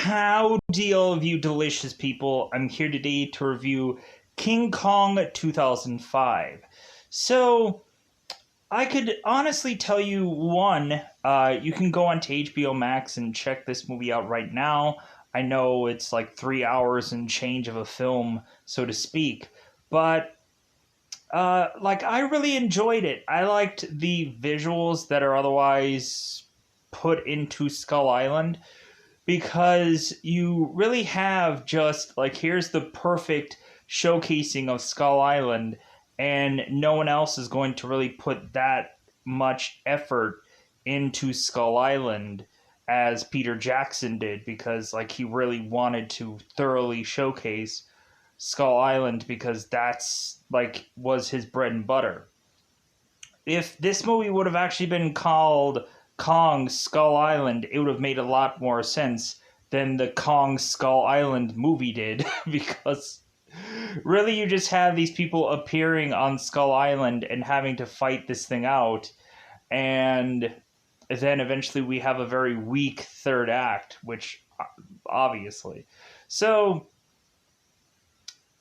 Howdy, all of you delicious people. I'm here today to review King Kong 2005. So, I could honestly tell you one, you can go onto HBO Max and check this movie out right now. I know it's like 3 hours and change of a film, so to speak, but I really enjoyed it. I liked the visuals that are otherwise put into Skull Island because you really have just like here's the perfect showcasing of Skull Island, and no one else is going to really put that much effort into Skull Island as Peter Jackson did, because like he really wanted to thoroughly showcase Skull Island because that's like was his bread and butter. If this movie would have actually been called Kong Skull Island, it would have made a lot more sense than the Kong Skull Island movie did, because really you just have these people appearing on Skull Island and having to fight this thing out, and then eventually we have a very weak third act, which obviously. So,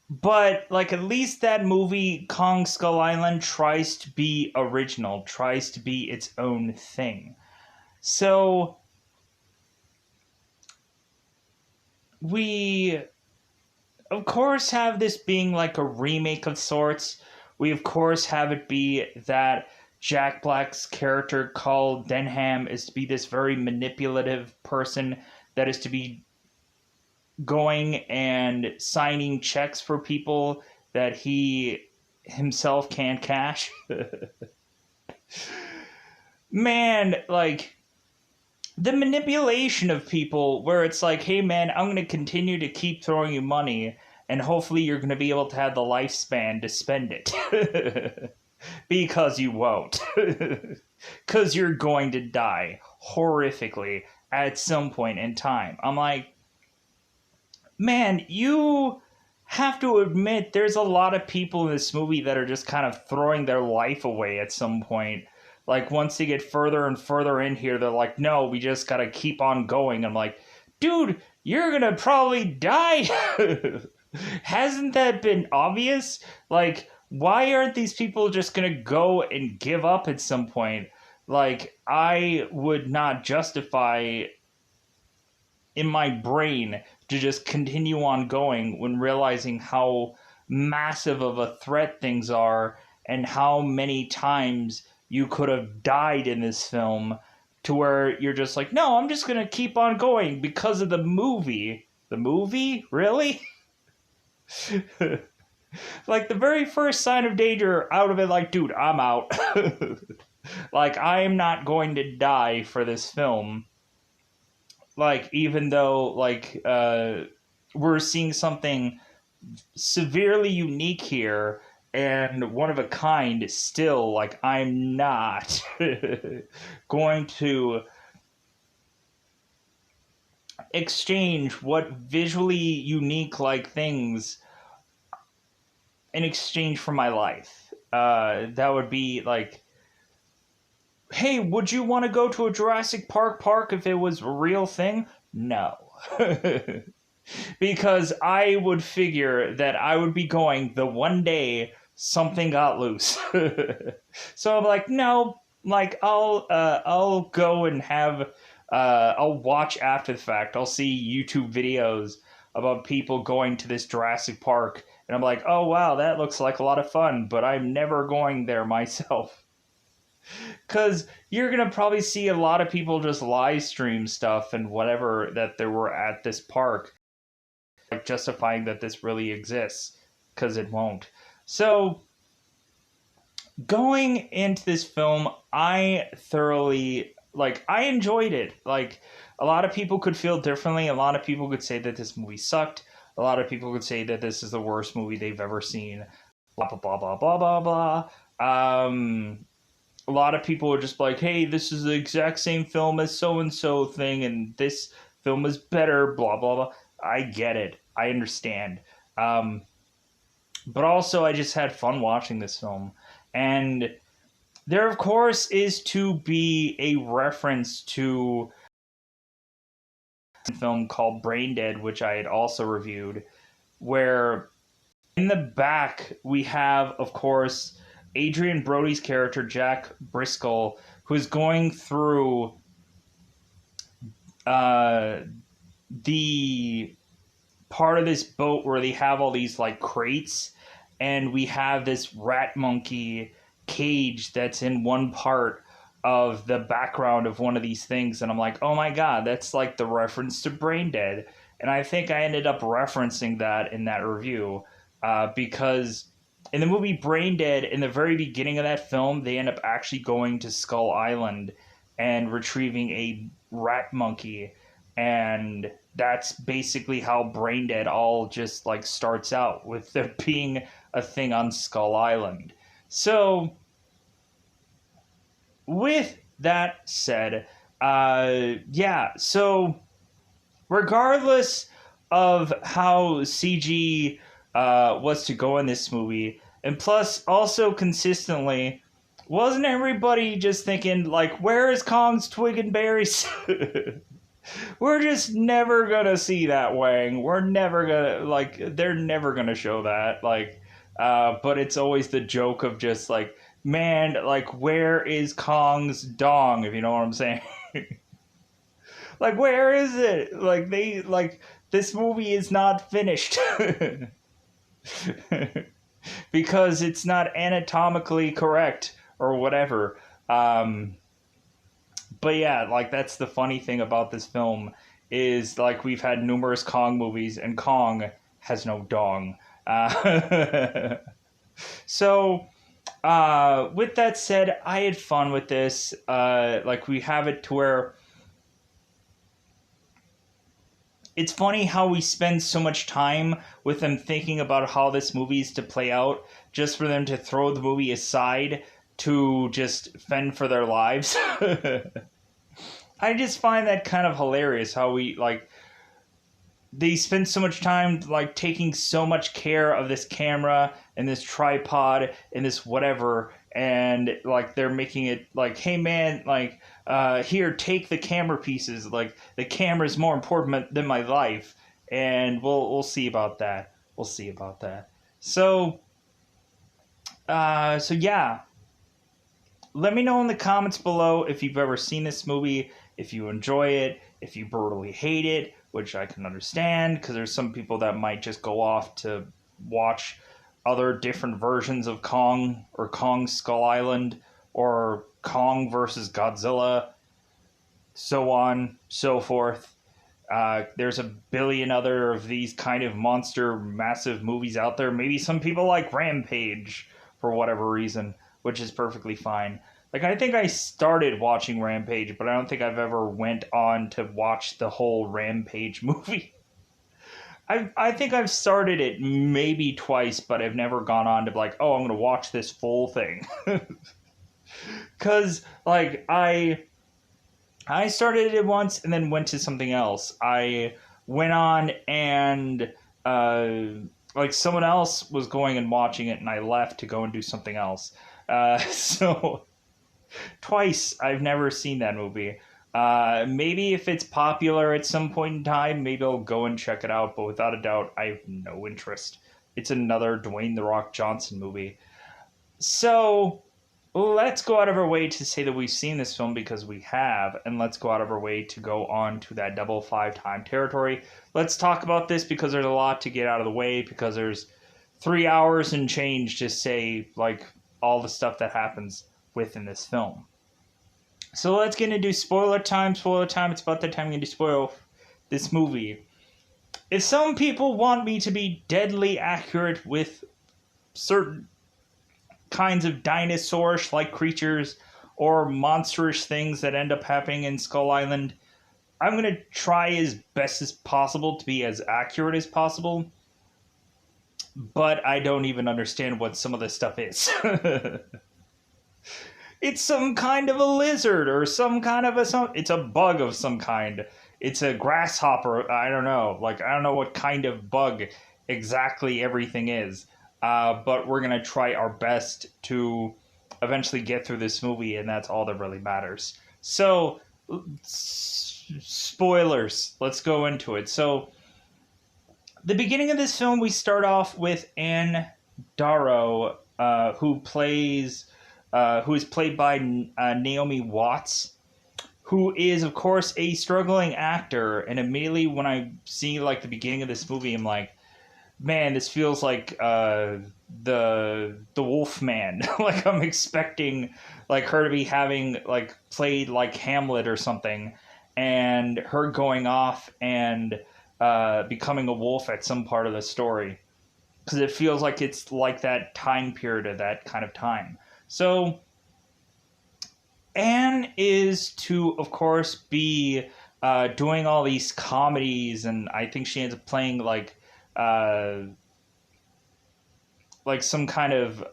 but like at least that movie Kong Skull Island tries to be original, tries to be its own thing. So we of course have this being like a remake of sorts. We of course have it be that Jack Black's character called Denham is to be this very manipulative person that is to be going and signing checks for people that he himself can't cash. Man, like the manipulation of people where it's like, hey man, I'm going to continue to keep throwing you money and hopefully you're going to be able to have the lifespan to spend it. Because you won't. Because you're going to die horrifically at some point in time. I'm like, man, you have to admit there's a lot of people in this movie that are just kind of throwing their life away at some point. Like, once they get further and further in here, they're like, no, we just gotta keep on going. I'm like, dude, you're gonna probably die. Hasn't that been obvious? Like, why aren't these people just gonna go and give up at some point? Like, I would not justify in my brain to just continue on going when realizing how massive of a threat things are and how many times you could have died in this film, to where you're just like, no, I'm just gonna keep on going because of the movie. The movie? Really? Like the very first sign of danger out of it, like, dude, I'm out. Like, I am not going to die for this film. Like, even though we're seeing something severely unique here and one of a kind, still, like, I'm not going to exchange what visually unique like things in exchange for my life. That would be like, hey, would you want to go to a Jurassic Park if it was a real thing? No. Because I would figure that I would be going the one day something got loose. So I'm like, no, like I'll go and have I'll watch after the fact. I'll see YouTube videos about people going to this Jurassic Park, and I'm like, oh wow, that looks like a lot of fun, but I'm never going there myself. Because you're going to probably see a lot of people just live stream stuff and whatever that there were at this park, like justifying that this really exists, because it won't. So, going into this film, I thoroughly, like, I enjoyed it. Like, a lot of people could feel differently. A lot of people could say that this movie sucked. A lot of people could say that this is the worst movie they've ever seen. Blah, blah, blah, blah, blah, blah, blah. A lot of people are just like, hey, this is the exact same film as so-and-so thing, and this film is better, blah, blah, blah. I get it. I understand. But also, I just had fun watching this film. And there, of course, is to be a reference to film called Brain Dead, which I had also reviewed, where in the back we have, of course, Adrian Brody's character, Jack Briscoe, who's going through the part of this boat where they have all these like crates, and we have this rat monkey cage that's in one part of the background of one of these things, and I'm like, oh my god, that's like the reference to Brain Dead. And I think I ended up referencing that in that review, because in the movie Brain Dead, in the very beginning of that film, they end up actually going to Skull Island and retrieving a rat monkey, and that's basically how Brain Dead all just like starts out, with there being a thing on Skull Island. So with that said, yeah, so regardless of how CG was to go in this movie, and plus also consistently, wasn't everybody just thinking, like, where is Kong's twig and berries? We're just never gonna see that, Wang. We're never gonna, like, they're never gonna show that. Like, but it's always the joke of just, like, man, like, where is Kong's dong, if you know what I'm saying? Like, where is it? Like, this movie is not finished. Because it's not anatomically correct or whatever. But yeah, like, that's the funny thing about this film, is like, we've had numerous Kong movies and Kong has no dong. So with that said, I had fun with this. Like, we have it to where it's funny how we spend so much time with them thinking about how this movie is to play out, just for them to throw the movie aside to just fend for their lives. I just find that kind of hilarious, how we, like, they spend so much time, like, taking so much care of this camera and this tripod and this whatever, and, like, they're making it like, hey man, like, here, take the camera pieces, like, the camera's more important than my life. And we'll see about that. We'll see about that. So yeah, let me know in the comments below if you've ever seen this movie, if you enjoy it, if you brutally hate it, which I can understand, because there's some people that might just go off to watch other different versions of Kong, or Kong Skull Island, or Kong versus Godzilla, so on, so forth. There's a billion other of these kind of monster, massive movies out there. Maybe some people like Rampage for whatever reason, which is perfectly fine. Like, I think I started watching Rampage, but I don't think I've ever went on to watch the whole Rampage movie. I think I've started it maybe twice, but I've never gone on to be like, oh, I'm going to watch this full thing. Because, like, I started it once and then went to something else. I went on and, like, someone else was going and watching it, and I left to go and do something else. So, twice I've never seen that movie. Maybe if it's popular at some point in time, maybe I'll go and check it out, but without a doubt, I have no interest. It's another Dwayne "The Rock" Johnson movie. So, let's go out of our way to say that we've seen this film, because we have, and let's go out of our way to go on to that double 5 time territory. Let's talk about this, because there's a lot to get out of the way, because there's 3 hours and change to say, like, all the stuff that happens within this film. So let's get into spoiler time. Spoiler time. It's about that time I'm going to spoil this movie. If some people want me to be deadly accurate with certain kinds of dinosaur-like creatures or monstrous things that end up happening in Skull Island, I'm going to try as best as possible to be as accurate as possible. But I don't even understand what some of this stuff is. It's some kind of a lizard, or some kind of it's a bug of some kind. It's a grasshopper. I don't know. Like, I don't know what kind of bug exactly everything is. But we're going to try our best to eventually get through this movie, and that's all that really matters. So, spoilers. Let's go into it. So, the beginning of this film, we start off with Anne Darrow, who is played by Naomi Watts, who is, of course, a struggling actor. And immediately when I see like the beginning of this movie, I'm like, man, this feels like the Wolfman. Like I'm expecting like her to be having like played like Hamlet or something, and her going off and becoming a wolf at some part of the story, because it feels like it's like that time period of that kind of time. So Anne is to, of course, be doing all these comedies, and I think she ends up playing like some kind of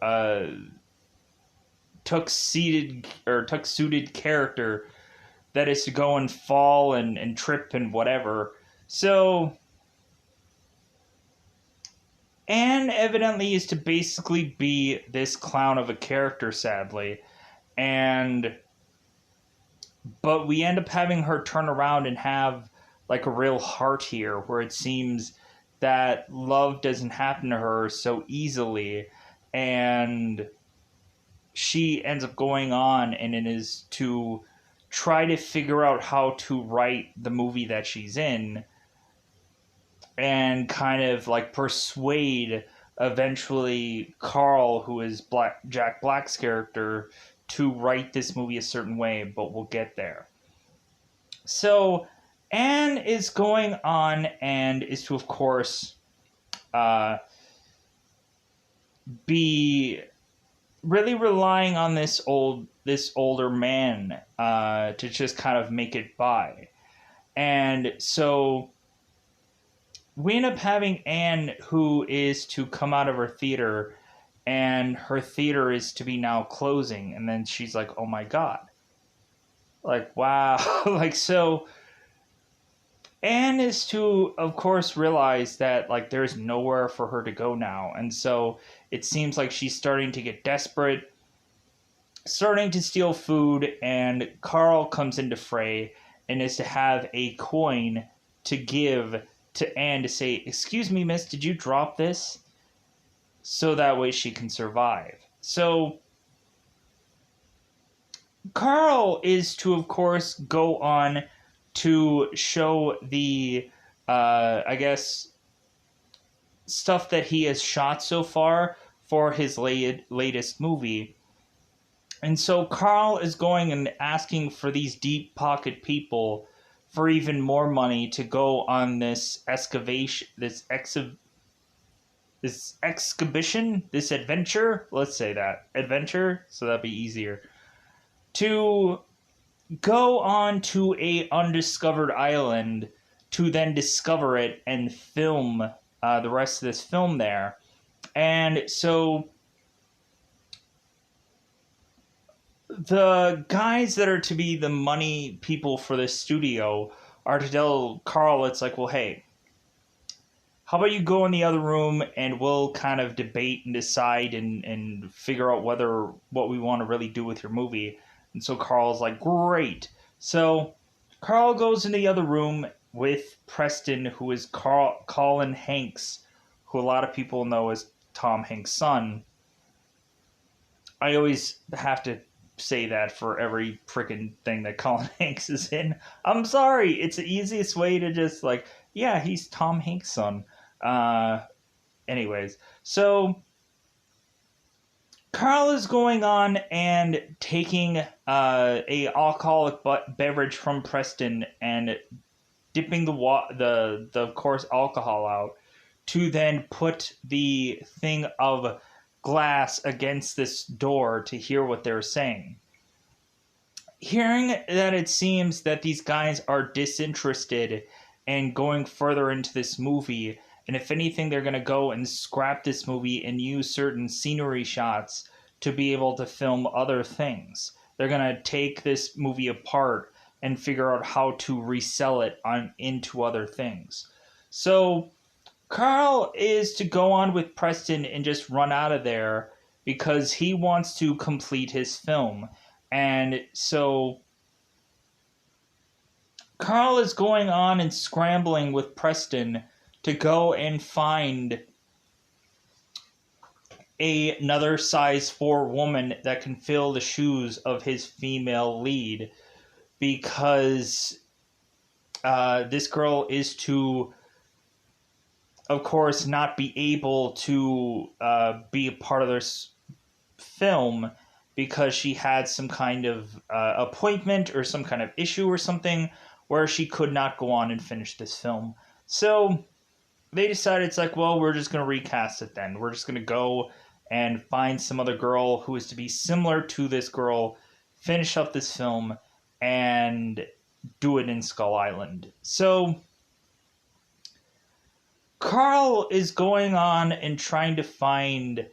tuxedo character that is to go and fall and trip and whatever. So Anne evidently is to basically be this clown of a character, sadly. But we end up having her turn around and have like a real heart here, where it seems that love doesn't happen to her so easily, and she ends up going on, and it is to try to figure out how to write the movie that she's in, and kind of like persuade eventually Carl, who is Jack Black's character, to write this movie a certain way, but we'll get there. So Anne is going on and is to, of course, be really relying on this older man to just kind of make it by. And so we end up having Anne, who is to come out of her theater, and her theater is to be now closing. And then she's like, oh my God. Like, wow. Like, so Anne is to, of course, realize that, like, there's nowhere for her to go now. And so it seems like she's starting to get desperate, starting to steal food, and Carl comes into fray and is to have a coin to give to Anne to say, excuse me, miss, did you drop this? So that way she can survive. So Carl is to, of course, go on to show the, I guess, stuff that he has shot so far for his latest movie. And so Carl is going and asking for these deep pocket people for even more money to go on this excavation, this exhibition, this adventure, let's say that, adventure, so that'd be easier, to go on to a undiscovered island to then discover it and film the rest of this film there. And so the guys that are to be the money people for this studio are to tell Carl, it's like, well, hey, how about you go in the other room and we'll kind of debate and decide and figure out what we want to really do with your movie. And so Carl's like, great. So Carl goes in the other room with Preston, who is Colin Hanks, who a lot of people know as Tom Hanks' son. I always have to say that for every freaking thing that Colin Hanks is in. I'm sorry. It's the easiest way to just like, yeah, he's Tom Hanks' son. Anyways, so Carl is going on and taking a alcoholic beverage from Preston and dipping the of course alcohol out to then put the thing of glass against this door to hear what they're saying. Hearing that it seems that these guys are disinterested and going further into this movie, and if anything, they're going to go and scrap this movie and use certain scenery shots to be able to film other things. They're going to take this movie apart and figure out how to resell it into other things. So Carl is to go on with Preston and just run out of there because he wants to complete his film. And so Carl is going on and scrambling with Preston to go and find another size 4 woman that can fill the shoes of his female lead, because this girl is to, of course, not be able to be a part of this film because she had some kind of appointment or some kind of issue or something where she could not go on and finish this film. So they decided, it's like, well, we're just going to recast it then. We're just going to go and find some other girl who is to be similar to this girl, finish up this film, and do it in Skull Island. So Carl is going on and trying to find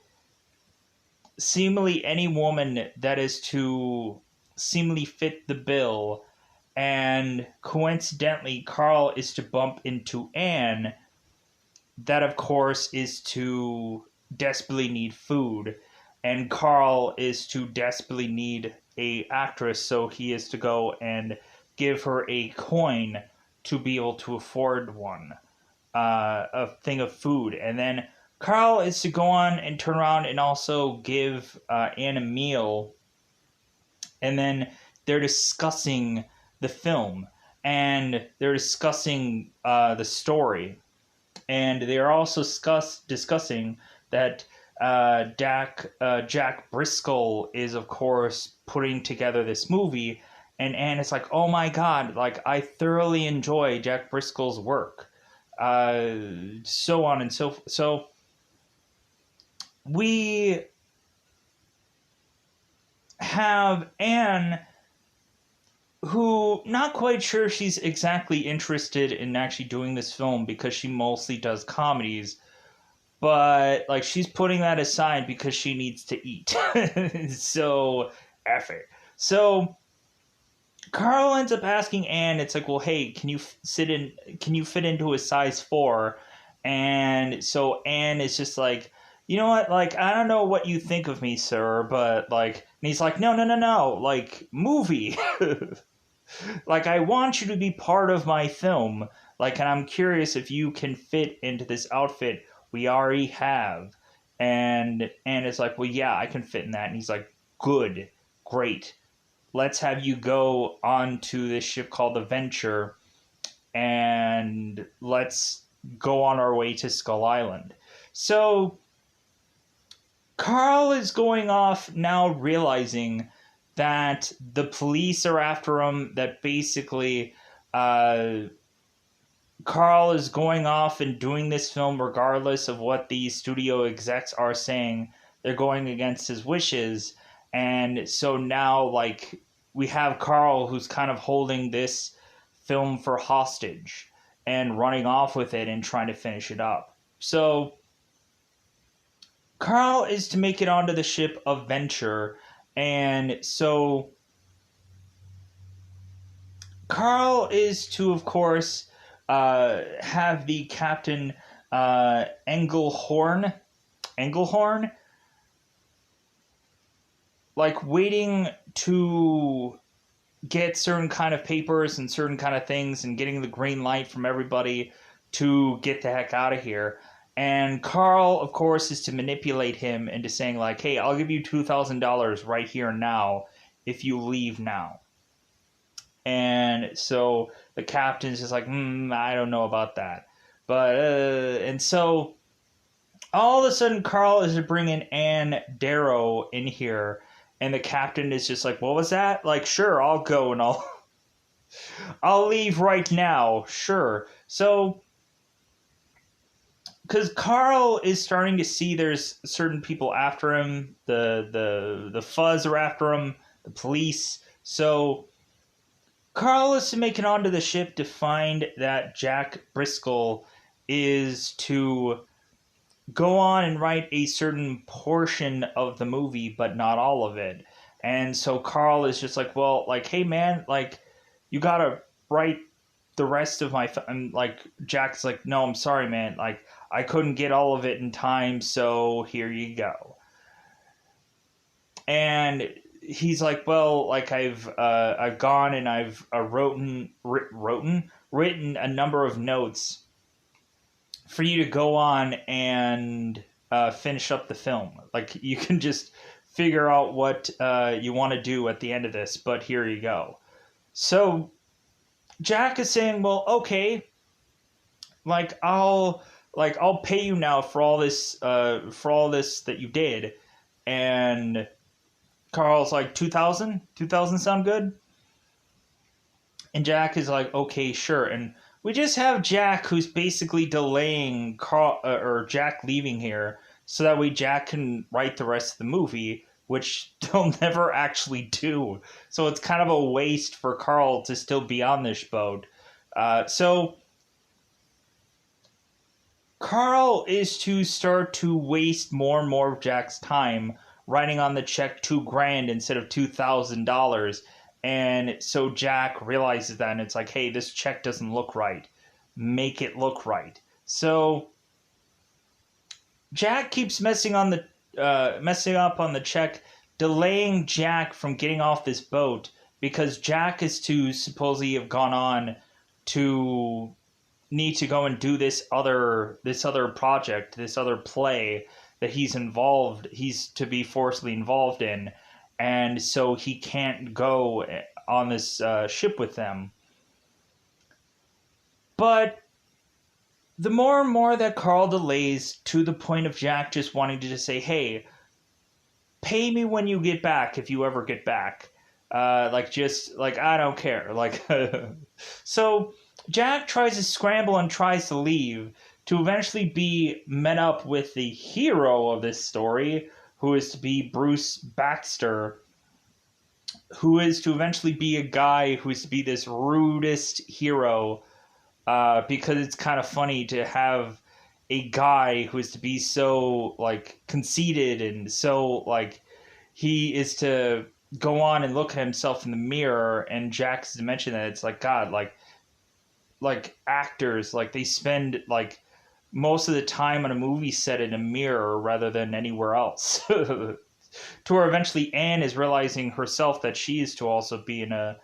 seemingly any woman that is to seemingly fit the bill, and coincidentally Carl is to bump into Anne, that of course is to desperately need food, and Carl is to desperately need a actress, so he is to go and give her a coin to be able to afford one, a thing of food. And then Carl is to go on and turn around and also give Anne a meal, and then they're discussing the film, and they're discussing the story, and they are also discussing that Jack Briscoe is, of course, putting together this movie, and Anne is like, oh my god, like, I thoroughly enjoy Jack Briscoe's work, so on and so forth. So we have Anne, who not quite sure she's exactly interested in actually doing this film because she mostly does comedies, but like she's putting that aside because she needs to eat. So F it. So Carl ends up asking Anne, it's like, well, hey, can you fit into a size 4? And so Anne is just like, you know what, like, I don't know what you think of me, sir, but like, and he's like, no, like, movie. Like, I want you to be part of my film. Like, and I'm curious if you can fit into this outfit we already have. And it's like, well, yeah, I can fit in that. And he's like, good, great. Let's have you go onto this ship called the Venture, and let's go on our way to Skull Island. So Carl is going off now, realizing that the police are after him, that basically Carl is going off and doing this film regardless of what the studio execs are saying. They're going against his wishes. And so now, like, we have Carl who's kind of holding this film for hostage and running off with it and trying to finish it up. So Carl is to make it onto the ship of Venture, and so Carl is to, of course, have the Captain Engelhorn, like, waiting to get certain kind of papers and certain kind of things and getting the green light from everybody to get the heck out of here. And Carl, of course, is to manipulate him into saying, like, hey, I'll give you $2,000 right here and now if you leave now. And so the captain's just like, I don't know about that. But, and so all of a sudden Carl is bringing Anne Darrow in here. And the captain is just like, what was that? Like, sure, I'll go and I'll leave right now. Sure. So, because Carl is starting to see there's certain people after him, the fuzz are after him, the police. So Carl is to make it onto the ship to find that Jack Briscoe is to go on and write a certain portion of the movie, but not all of it. And so Carl is just like, well, like, hey man, like, you gotta write the rest of my and like, Jack's like, no, I'm sorry, man, like, I couldn't get all of it in time, so here you go. And he's like, well, like I've gone and I've written a number of notes for you to go on and finish up the film. Like you can just figure out what you want to do at the end of this, but here you go. So Jack is saying, well, okay, I'll pay you now for all this that you did. And Carl's like, 2,000? 2,000 sound good? And Jack is like, okay, sure. And we just have Jack, who's basically delaying Carl or Jack leaving here, so that way Jack can write the rest of the movie, which they'll never actually do. So it's kind of a waste for Carl to still be on this boat. So Carl is to start to waste more and more of Jack's time writing on the check $2,000 instead of $2,000. And so Jack realizes that, and it's like, hey, this check doesn't look right. Make it look right. So Jack keeps messing up on the check, delaying Jack from getting off this boat because Jack is to supposedly have gone on to need to go and do this other project, this other play that he's to be forcibly involved in, and so he can't go on this ship with them. But the more and more that Carl delays, to the point of Jack just wanting to just say, hey, pay me when you get back, if you ever get back. I don't care. So Jack tries to scramble and tries to leave, to eventually be met up with the hero of this story, who is to be Bruce Baxter, who is to eventually be a guy who is to be this rudest hero, because it's kind of funny to have a guy who is to be so, conceited, and so, he is to go on and look at himself in the mirror, and Jack's to mention that it's like, God, actors, they spend, most of the time on a movie set in a mirror rather than anywhere else. To where eventually Anne is realizing herself that she is to also be in a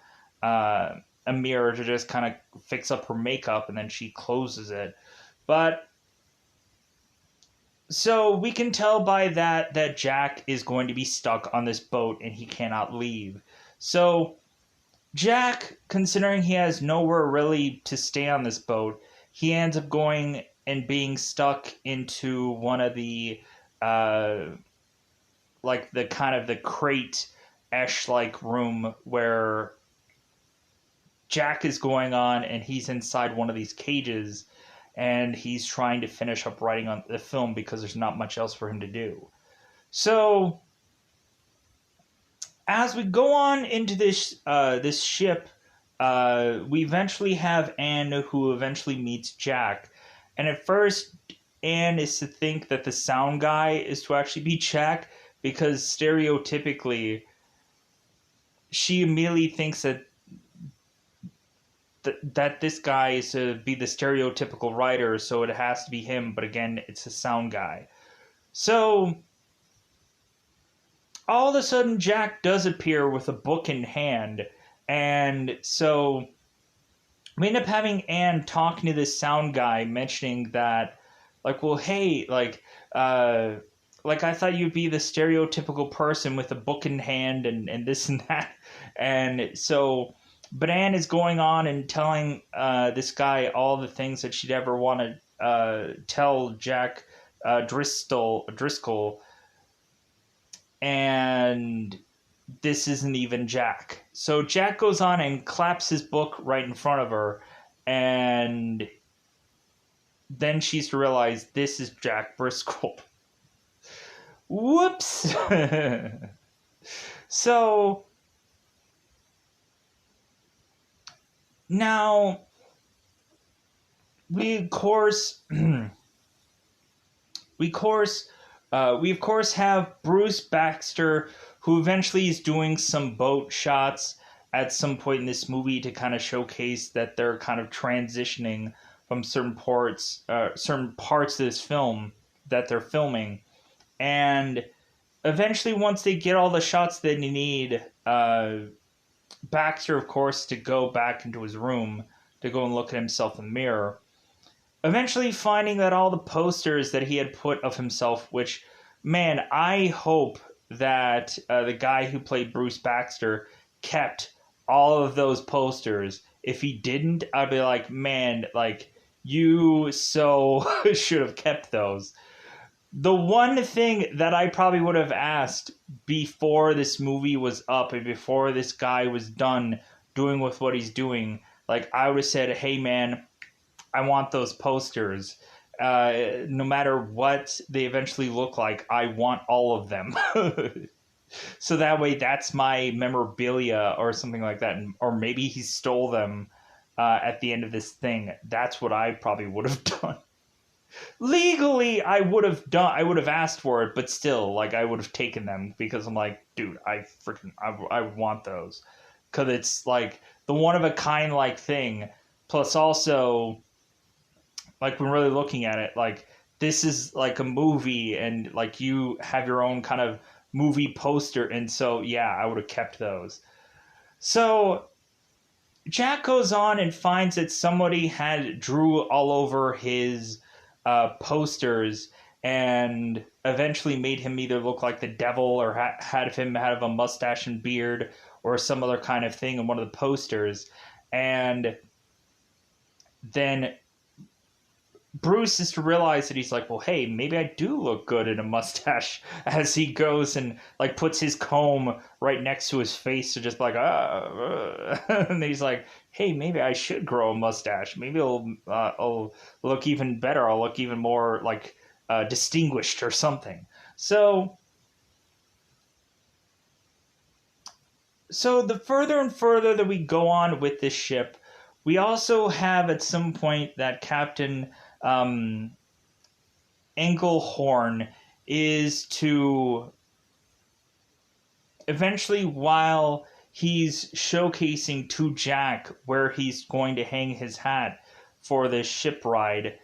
mirror to just kind of fix up her makeup, and then she closes it. But so we can tell by that Jack is going to be stuck on this boat and he cannot leave. So Jack, considering he has nowhere really to stay on this boat, he ends up going and being stuck into one of the the kind of the crate-esh room where Jack is going on, and he's inside one of these cages, and he's trying to finish up writing on the film because there's not much else for him to do. So as we go on into this ship, we eventually have Anne, who eventually meets Jack. And at first, Anne is to think that the sound guy is to actually be Jack, because stereotypically, she immediately thinks that this guy is to be the stereotypical writer, so it has to be him. But again, it's a sound guy. So all of a sudden, Jack does appear with a book in hand, and so we end up having Anne talking to this sound guy, mentioning that, well, hey, I thought you'd be the stereotypical person with a book in hand and this and that. And so, but Anne is going on and telling this guy all the things that she'd ever want to tell Jack Driscoll. And this isn't even Jack. So Jack goes on and claps his book right in front of her, and then she's to realize this is Jack Driscoll. Whoops! So now we of course have Bruce Baxter, who eventually is doing some boat shots at some point in this movie to kind of showcase that they're kind of transitioning from certain parts of this film that they're filming. And eventually, once they get all the shots that they need, Baxter, of course, to go back into his room to go and look at himself in the mirror. Eventually, finding that all the posters that he had put of himself, which, man, I hope that the guy who played Bruce Baxter kept all of those posters. If he didn't, I'd be like, man, like, you so should have kept those. The one thing that I probably would have asked before this movie was up and before this guy was done doing with what he's doing, like, I would have said, hey, man, I want those posters. No matter what they eventually look like, I want all of them. So that way, that's my memorabilia or something like that. Or maybe he stole them at the end of this thing. That's what I probably would have done. Legally, I would have asked for it, but still, like, I would have taken them because I'm like, dude, I want those. Because it's like the one of a kind like thing. Plus, also, like, when really looking at it, like, this is like a movie and like you have your own kind of movie poster. And so, yeah, I would have kept those. So Jack goes on and finds that somebody had drew all over his posters and eventually made him either look like the devil or had him have a mustache and beard or some other kind of thing in one of the posters. And then Bruce is to realize that he's like, well, hey, maybe I do look good in a mustache, as he goes and like puts his comb right next to his face to just like, and he's like, hey, maybe I should grow a mustache. Maybe I'll look even better. I'll look even more like distinguished or something. So the further and further that we go on with this ship, we also have at some point that Captain Englehorn is to eventually, while he's showcasing to Jack where he's going to hang his hat for this ship ride,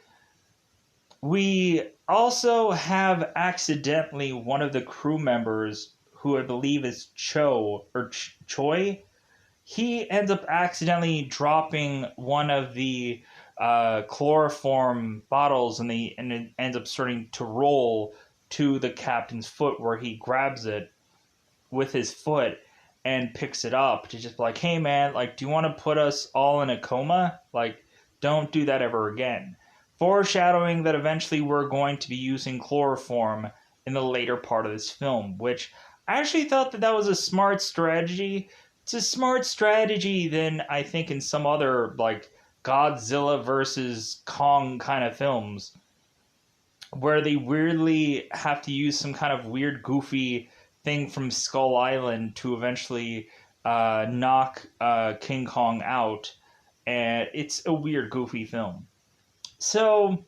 we also have accidentally one of the crew members, who I believe is Choi. He ends up accidentally dropping one of the chloroform bottles, and it ends up starting to roll to the captain's foot, where he grabs it with his foot and picks it up to just be like, hey man, like, do you want to put us all in a coma? Like, don't do that ever again. Foreshadowing that eventually we're going to be using chloroform in the later part of this film, which I actually thought that was a smart strategy. It's a smart strategy than I think in some other, like, Godzilla versus Kong kind of films, where they weirdly have to use some kind of weird, goofy thing from Skull Island to eventually knock King Kong out. And it's a weird, goofy film. So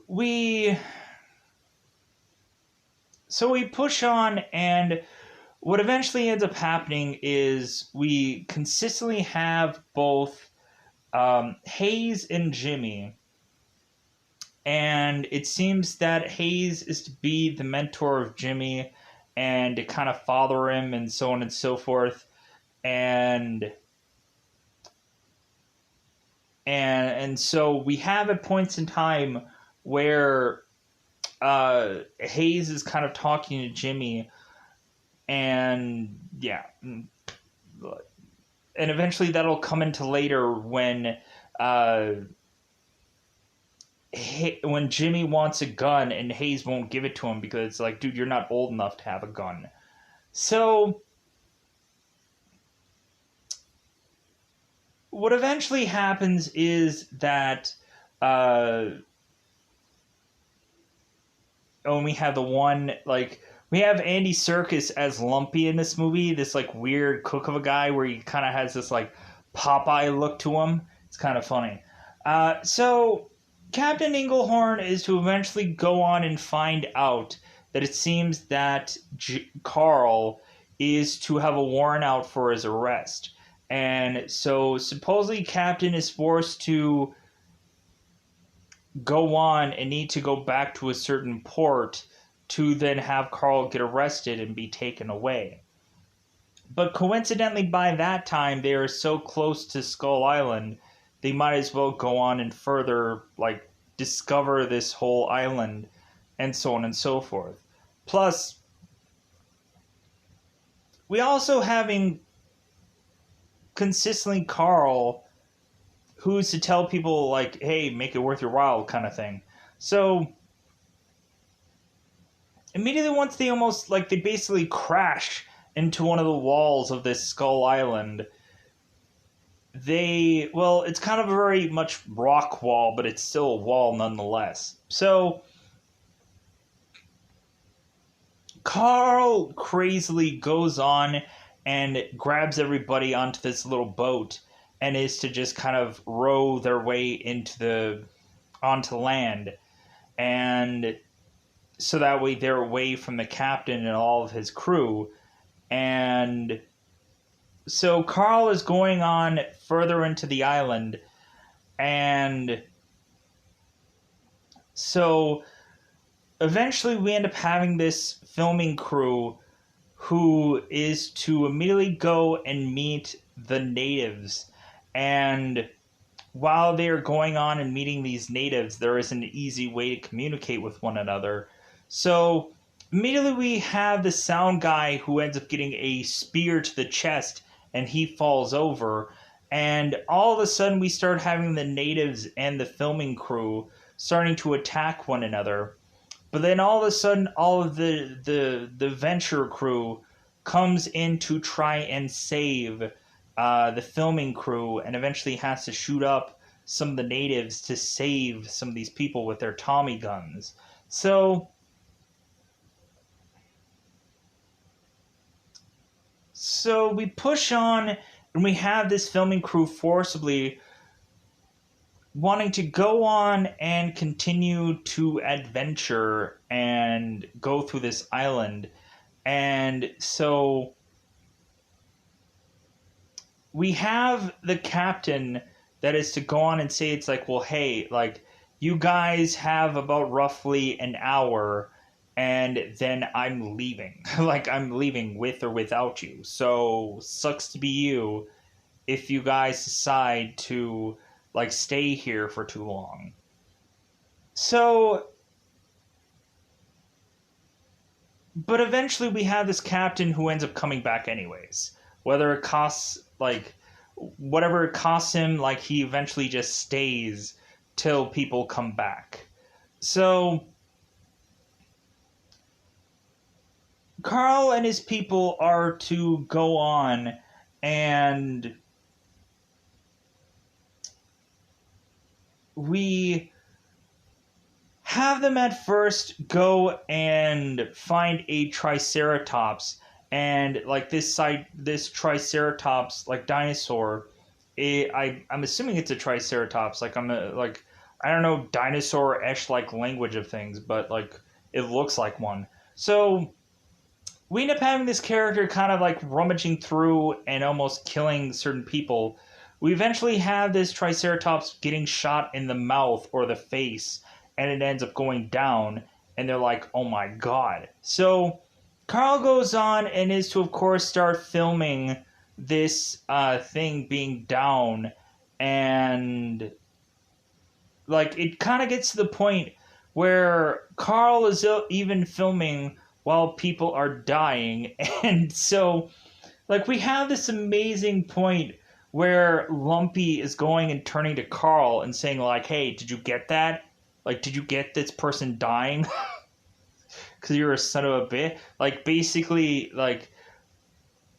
we push on, and what eventually ends up happening is we consistently have both Hayes and Jimmy. And it seems that Hayes is to be the mentor of Jimmy and to kind of father him and so on and so forth. And so we have at points in time where Hayes is kind of talking to Jimmy, and yeah, and eventually that'll come into later when Jimmy wants a gun and Hayes won't give it to him because it's like, dude, you're not old enough to have a gun. So what eventually happens is that we have the one, like, we have Andy Serkis as Lumpy in this movie, this like weird cook of a guy where he kind of has this like Popeye look to him. It's kind of funny. So Captain Englehorn is to eventually go on and find out that it seems that Carl is to have a warrant out for his arrest. And so supposedly Captain is forced to go on and need to go back to a certain port to then have Carl get arrested and be taken away. But coincidentally, by that time, they are so close to Skull Island, they might as well go on and further, like, discover this whole island, and so on and so forth. Plus, we also having consistently Carl, who's to tell people, like, hey, make it worth your while, kind of thing. So, immediately once they basically crash into one of the walls of this Skull Island, it's kind of a very much rock wall, but it's still a wall nonetheless. So, Carl crazily goes on and grabs everybody onto this little boat and is to just kind of row their way onto land. And so that way they're away from the captain and all of his crew. And so Carl is going on further into the island, and so eventually we end up having this filming crew who is to immediately go and meet the natives. And while they are going on and meeting these natives, there isn't an easy way to communicate with one another. So immediately we have the sound guy who ends up getting a spear to the chest, and he falls over. And all of a sudden we start having the natives and the filming crew starting to attack one another. But then all of a sudden, all of the Venture crew comes in to try and save the filming crew, and eventually has to shoot up some of the natives to save some of these people with their Tommy guns. So we push on, and we have this filming crew forcibly wanting to go on and continue to adventure and go through this island. And so we have the captain that is to go on and say, it's like, well, hey, like, you guys have about roughly an hour, and then I'm leaving. Like, I'm leaving with or without you. So, sucks to be you if you guys decide to, like, stay here for too long. So, but eventually we have this captain who ends up coming back anyways. Whether it costs, like, whatever it costs him, like, he eventually just stays till people come back. So Carl and his people are to go on, and we have them at first go and find a Triceratops, and like this Triceratops, like, dinosaur, I'm assuming it's a Triceratops. Like, I don't know dinosaur-esque like language of things, but like it looks like one. So we end up having this character kind of like rummaging through and almost killing certain people. We eventually have this Triceratops getting shot in the mouth or the face, and it ends up going down, and they're like, oh my god. So Carl goes on and is to, of course, start filming this thing being down, and like it kind of gets to the point where Carl is even filming while people are dying. And so like we have this amazing point where Lumpy is going and turning to Carl and saying, like, hey, did you get that? Like, did you get this person dying? Because you're a son of a bitch. Like, basically, like,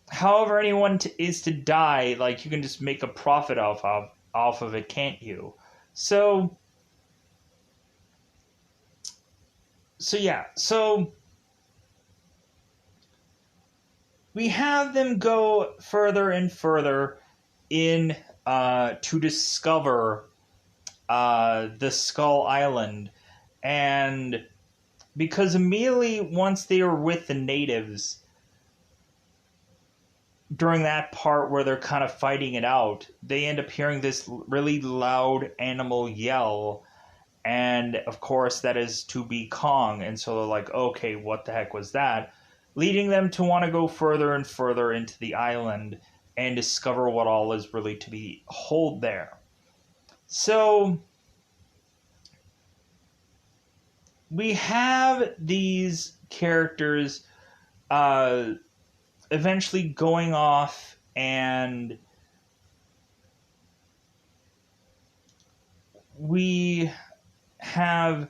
however anyone is to die, like, you can just make a profit off of it, can't you? So yeah. So we have them go further and further in to discover the Skull Island. And because immediately once they were with the natives, during that part where they're kind of fighting it out, they end up hearing this really loud animal yell. And of course, that is to be Kong. And so they're like, okay, what the heck was that? Leading them to want to go further and further into the island and discover what all is really to be hold there. So we have these characters eventually going off, and we have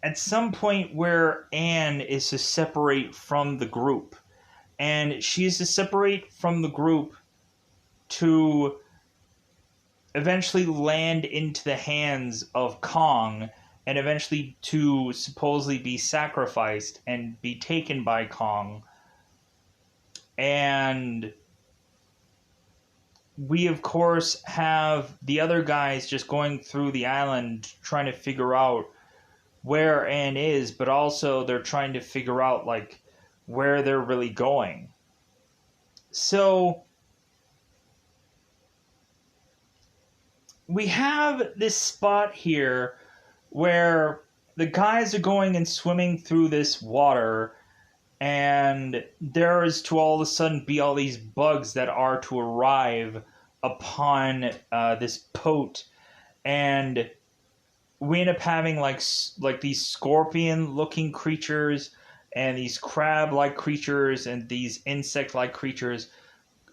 at some point where Anne is to separate from the group, and she is to separate from the group to eventually land into the hands of Kong, and eventually to supposedly be sacrificed and be taken by Kong. And we, of course, have the other guys just going through the island trying to figure out where Anne is, but also they're trying to figure out, like, where they're really going. So we have this spot here where the guys are going and swimming through this water, and there is to all of a sudden be all these bugs that are to arrive upon this boat, and we end up having like these scorpion-looking creatures and these crab-like creatures and these insect-like creatures,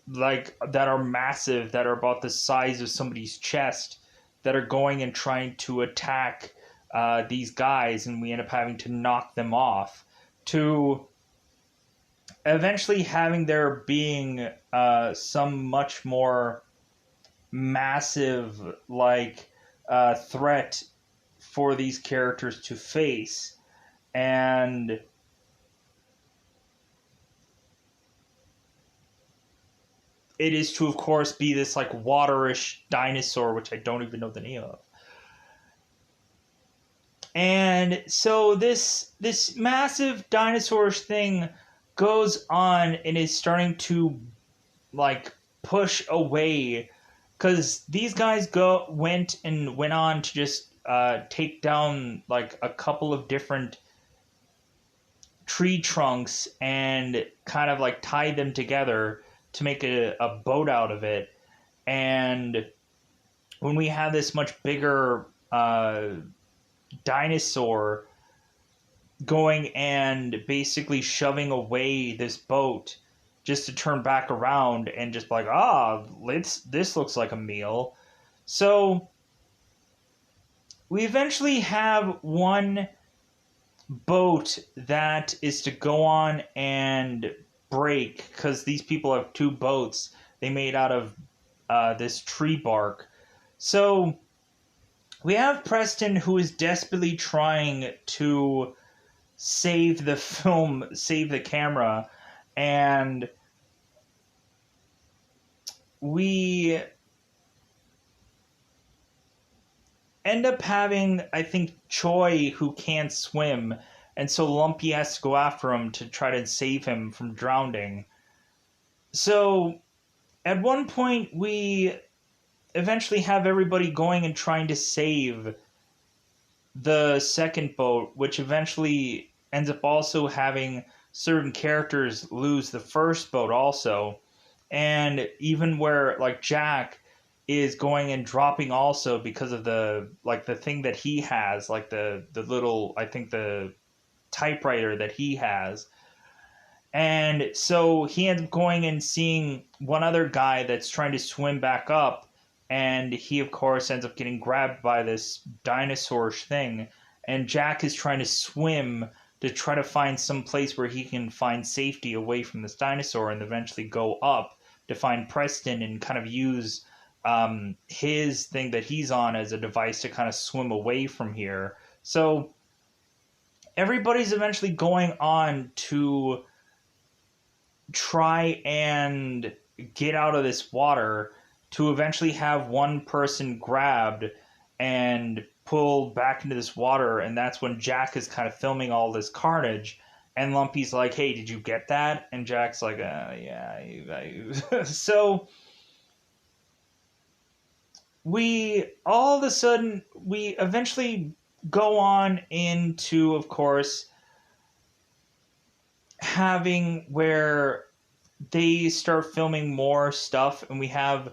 like, that are massive, that are about the size of somebody's chest, that are going and trying to attack these guys, and we end up having to knock them off, to eventually having there being some much more massive, like, threat for these characters to face. And it is to, of course, be this, like, waterish dinosaur, which I don't even know the name of. And so this massive dinosaur thing goes on and is starting to, like, push away, because these guys went on to just take down, like, a couple of different tree trunks and kind of, like, tie them together to make a boat out of it. And when we have this much bigger dinosaur going and basically shoving away this boat just to turn back around and just like, this looks like a meal. So we eventually have one boat that is to go on and break, because these people have two boats they made out of this tree bark. So we have Preston, who is desperately trying to save the camera, and we end up having, I think, Choi, who can't swim, and so Lumpy has to go after him to try to save him from drowning. So at one point, we eventually have everybody going and trying to save the second boat, which eventually ends up also having certain characters lose the first boat also. And even where, like, Jack is going and dropping also because of the thing that he has, like the little, I think, the typewriter that he has. And so he ends up going and seeing one other guy that's trying to swim back up, and he, of course, ends up getting grabbed by this dinosaur thing, and Jack is trying to swim to try to find some place where he can find safety away from this dinosaur, and eventually go up to find Preston and kind of use his thing that he's on as a device to kind of swim away from here. So everybody's eventually going on to try and get out of this water, to eventually have one person grabbed and pulled back into this water, and that's when Jack is kind of filming all this carnage, and Lumpy's like, hey, did you get that? And Jack's like, yeah. So we all of a sudden we eventually go on into, of course, having where they start filming more stuff, and we have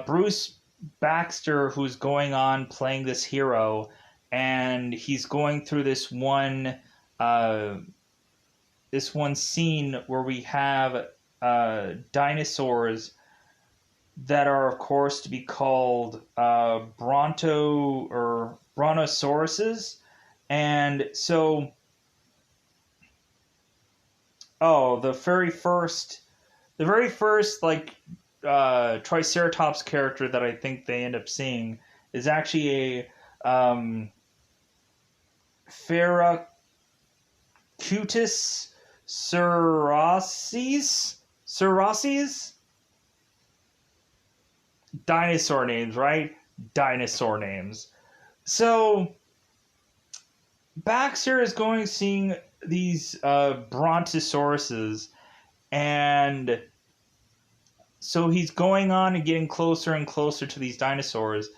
Bruce Baxter who's going on playing this hero, and he's going through uh, this one scene where we have dinosaurs that are, of course, to be called brontosauruses, and so the very first like Triceratops character that I think they end up seeing is actually a Pharacutus Suraces. Dinosaur names, right? Dinosaur names. So Baxter is going seeing these brontosauruses, and so he's going on and getting closer and closer to these dinosaurs,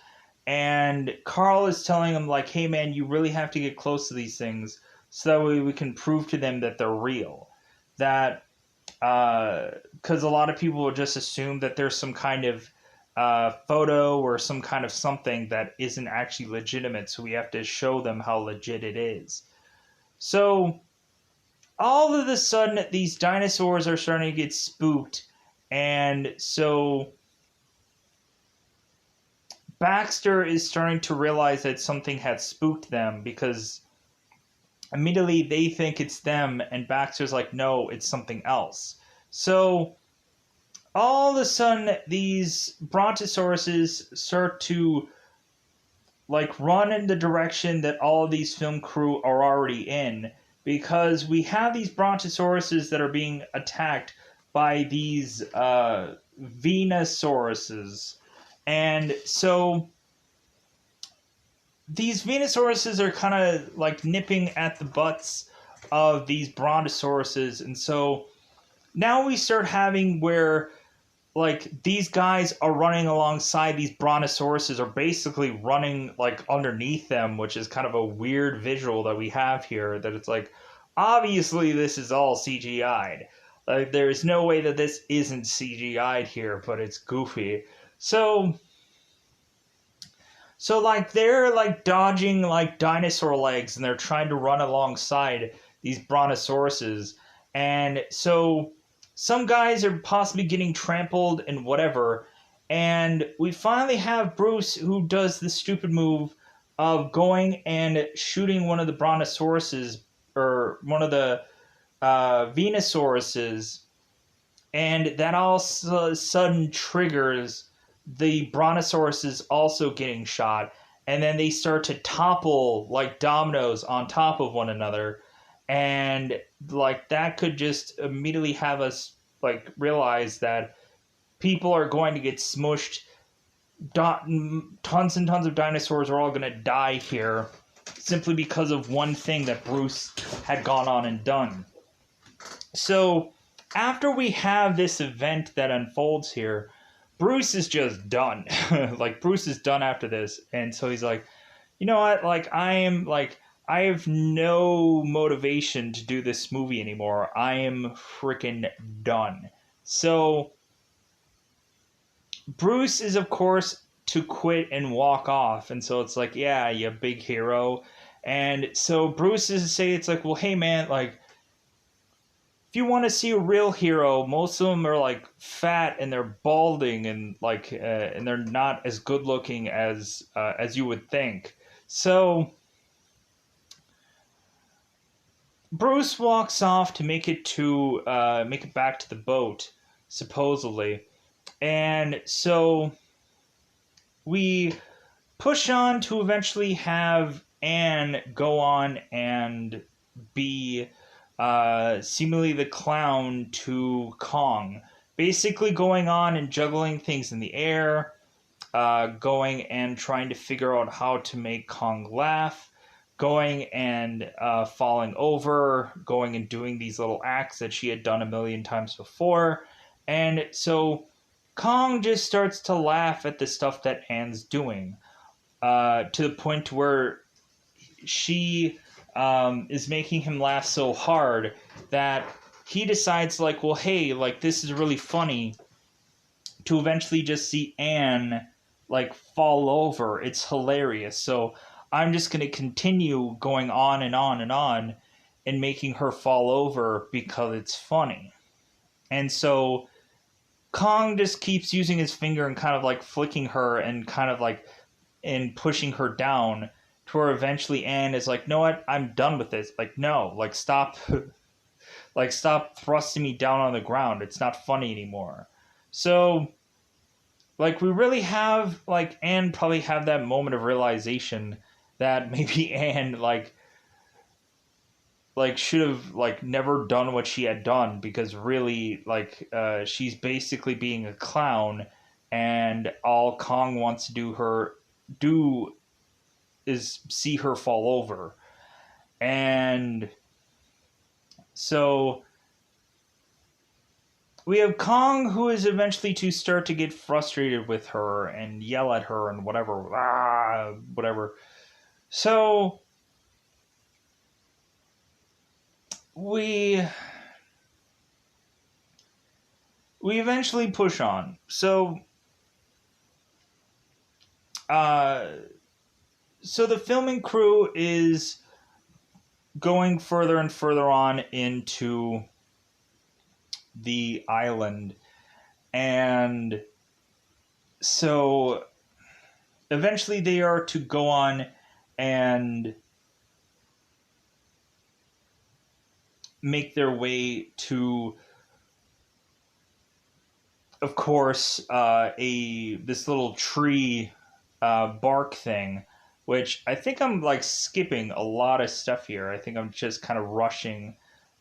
and Carl is telling him like, hey man, you really have to get close to these things so that way we can prove to them that they're real. That because a lot of people will just assume that there's some kind of photo or some kind of something that isn't actually legitimate, so we have to show them how legit it is. So all of a sudden these dinosaurs are starting to get spooked, and so Baxter is starting to realize that something had spooked them, because immediately they think it's them, and Baxter's like, no, it's something else. So all of a sudden these brontosauruses start to like run in the direction that all of these film crew are already in, because we have these brontosauruses that are being attacked by these Venosauruses. And so these Venosauruses are kind of like nipping at the butts of these Brontosauruses. And so now we start having where like these guys are running alongside these Brontosauruses, are basically running like underneath them, which is kind of a weird visual that we have here, that it's like, obviously this is all CGI'd. Like there's no way that this isn't CGI'd here, but it's goofy. So like they're like dodging like dinosaur legs, and they're trying to run alongside these brontosauruses, and so some guys are possibly getting trampled and whatever, and we finally have Bruce who does the stupid move of going and shooting one of the brontosauruses, or one of the Venosauruses, and that all of a sudden triggers the brontosauruses also getting shot, and then they start to topple like dominoes on top of one another, and like that could just immediately have us like realize that people are going to get smushed. Tons and tons of dinosaurs are all going to die here simply because of one thing that Bruce had gone on and done. So after we have this event that unfolds here, Bruce is just done. Like Bruce is done after this, and so he's like, you know what? Like I have no motivation to do this movie anymore. I am freaking done. So Bruce is, of course, to quit and walk off, and so it's like, yeah, you big hero. And so Bruce is to say, it's like, well, hey man, like, if you want to see a real hero, most of them are like fat and they're balding, and like and they're not as good looking as you would think. So Bruce walks off to make it back to the boat, supposedly, and so we push on to eventually have Anne go on and be seemingly the clown to Kong, basically going on and juggling things in the air, going and trying to figure out how to make Kong laugh, going and falling over, going and doing these little acts that she had done a million times before. And so Kong just starts to laugh at the stuff that Anne's doing, to the point where she is making him laugh so hard that he decides, like, well, hey, like, this is really funny, to eventually just see Anne, like, fall over. It's hilarious. So I'm just going to continue going on and on and on and making her fall over because it's funny. And so Kong just keeps using his finger and kind of like flicking her and kind of like and pushing her down to where eventually Anne is like, "No, what? I'm done with this. Like, no, like stop, like stop thrusting me down on the ground. It's not funny anymore." So, like, we really have like Anne probably have that moment of realization that maybe Anne like should have like never done what she had done, because really like she's basically being a clown, and all Kong wants to do is see her fall over. And so we have Kong, who is eventually to start to get frustrated with her and yell at her and whatever, whatever. So we eventually push on. So uh so the filming crew is going further and further on into the island, and so eventually they are to go on and make their way to, of course, a this little tree bark thing, which I think I'm like skipping a lot of stuff here. I think I'm just kind of rushing.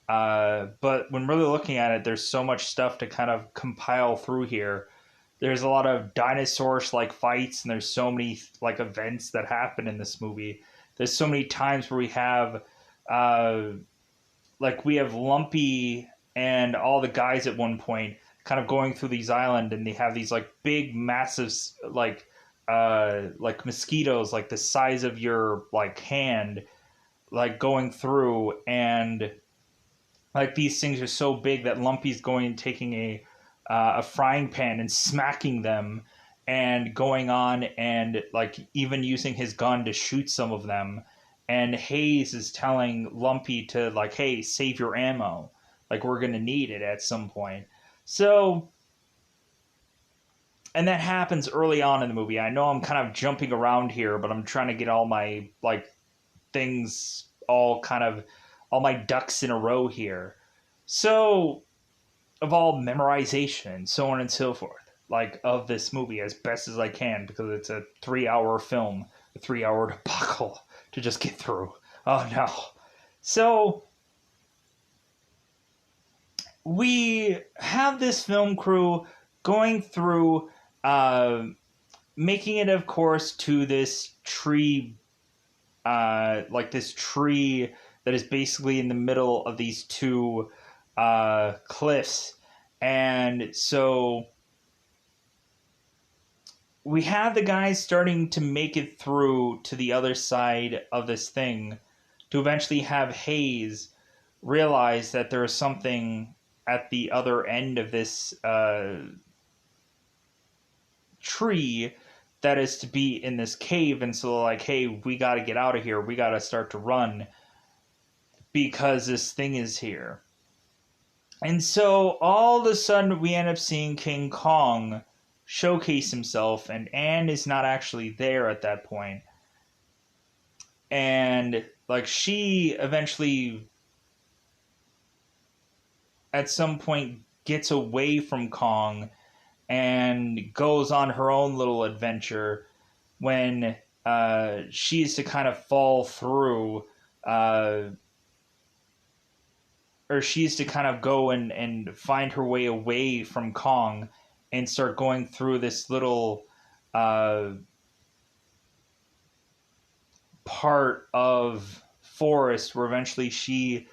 But when really looking at it, there's so much stuff to kind of compile through here. There's a lot of dinosaurs like fights, and there's so many like events that happen in this movie. There's so many times where we have uh, like we have Lumpy and all the guys at one point kind of going through these island, and they have these like big massive like mosquitoes like the size of your like hand, like going through, and like these things are so big that Lumpy's going and taking a frying pan and smacking them, and going on and like even using his gun to shoot some of them. And Hayes is telling Lumpy to like, hey, save your ammo. Like, we're gonna need it at some point. So, and that happens early on in the movie. I know I'm kind of jumping around here, but I'm trying to get all my like things all kind of all my ducks in a row here. So, of all memorization and so on and so forth, like of this movie as best as I can, because it's a 3 hour film, a 3 hour debacle to just get through. Oh no. So we have this film crew going through, making it, of course, to this tree, like this tree that is basically in the middle of these two cliffs. And so we have the guys starting to make it through to the other side of this thing, to eventually have Hayes realize that there is something at the other end of this tree that is to be in this cave. And so, like, hey, we got to get out of here. We got to start to run because this thing is here. And so all of a sudden we end up seeing King Kong showcase himself, and Anne is not actually there at that point. And like she eventually at some point gets away from Kong and goes on her own little adventure when she's to kind of fall through, or she's to kind of go and find her way away from Kong and start going through this little part of forest where eventually she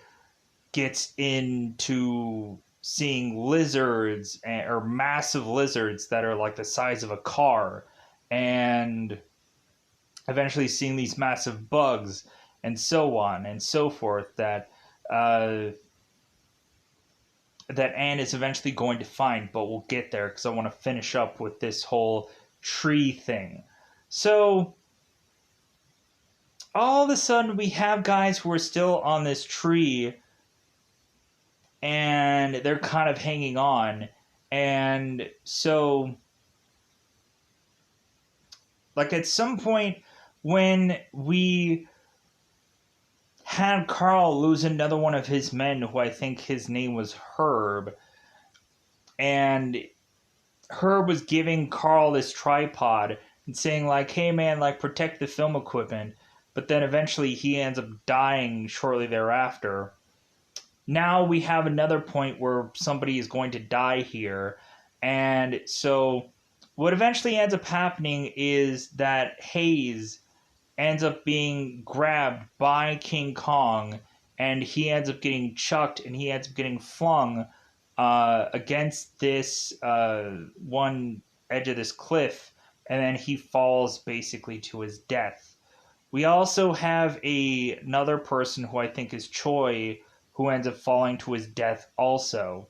gets into seeing lizards or massive lizards that are like the size of a car, and eventually seeing these massive bugs and so on and so forth uh, that Anne is eventually going to find, but we'll get there because I want to finish up with this whole tree thing. So all of a sudden we have guys who are still on this tree and they're kind of hanging on. And so, like, at some point when we had Carl lose another one of his men, who I think his name was Herb, and Herb was giving Carl this tripod and saying, like, hey man, like, protect the film equipment, but then eventually he ends up dying shortly thereafter. Now we have another point where somebody is going to die here, and so what eventually ends up happening is that Hayes ends up being grabbed by King Kong, and he ends up getting chucked, and he ends up getting flung against this one edge of this cliff, and then he falls basically to his death. We also have another person who I think is Choi, who ends up falling to his death also.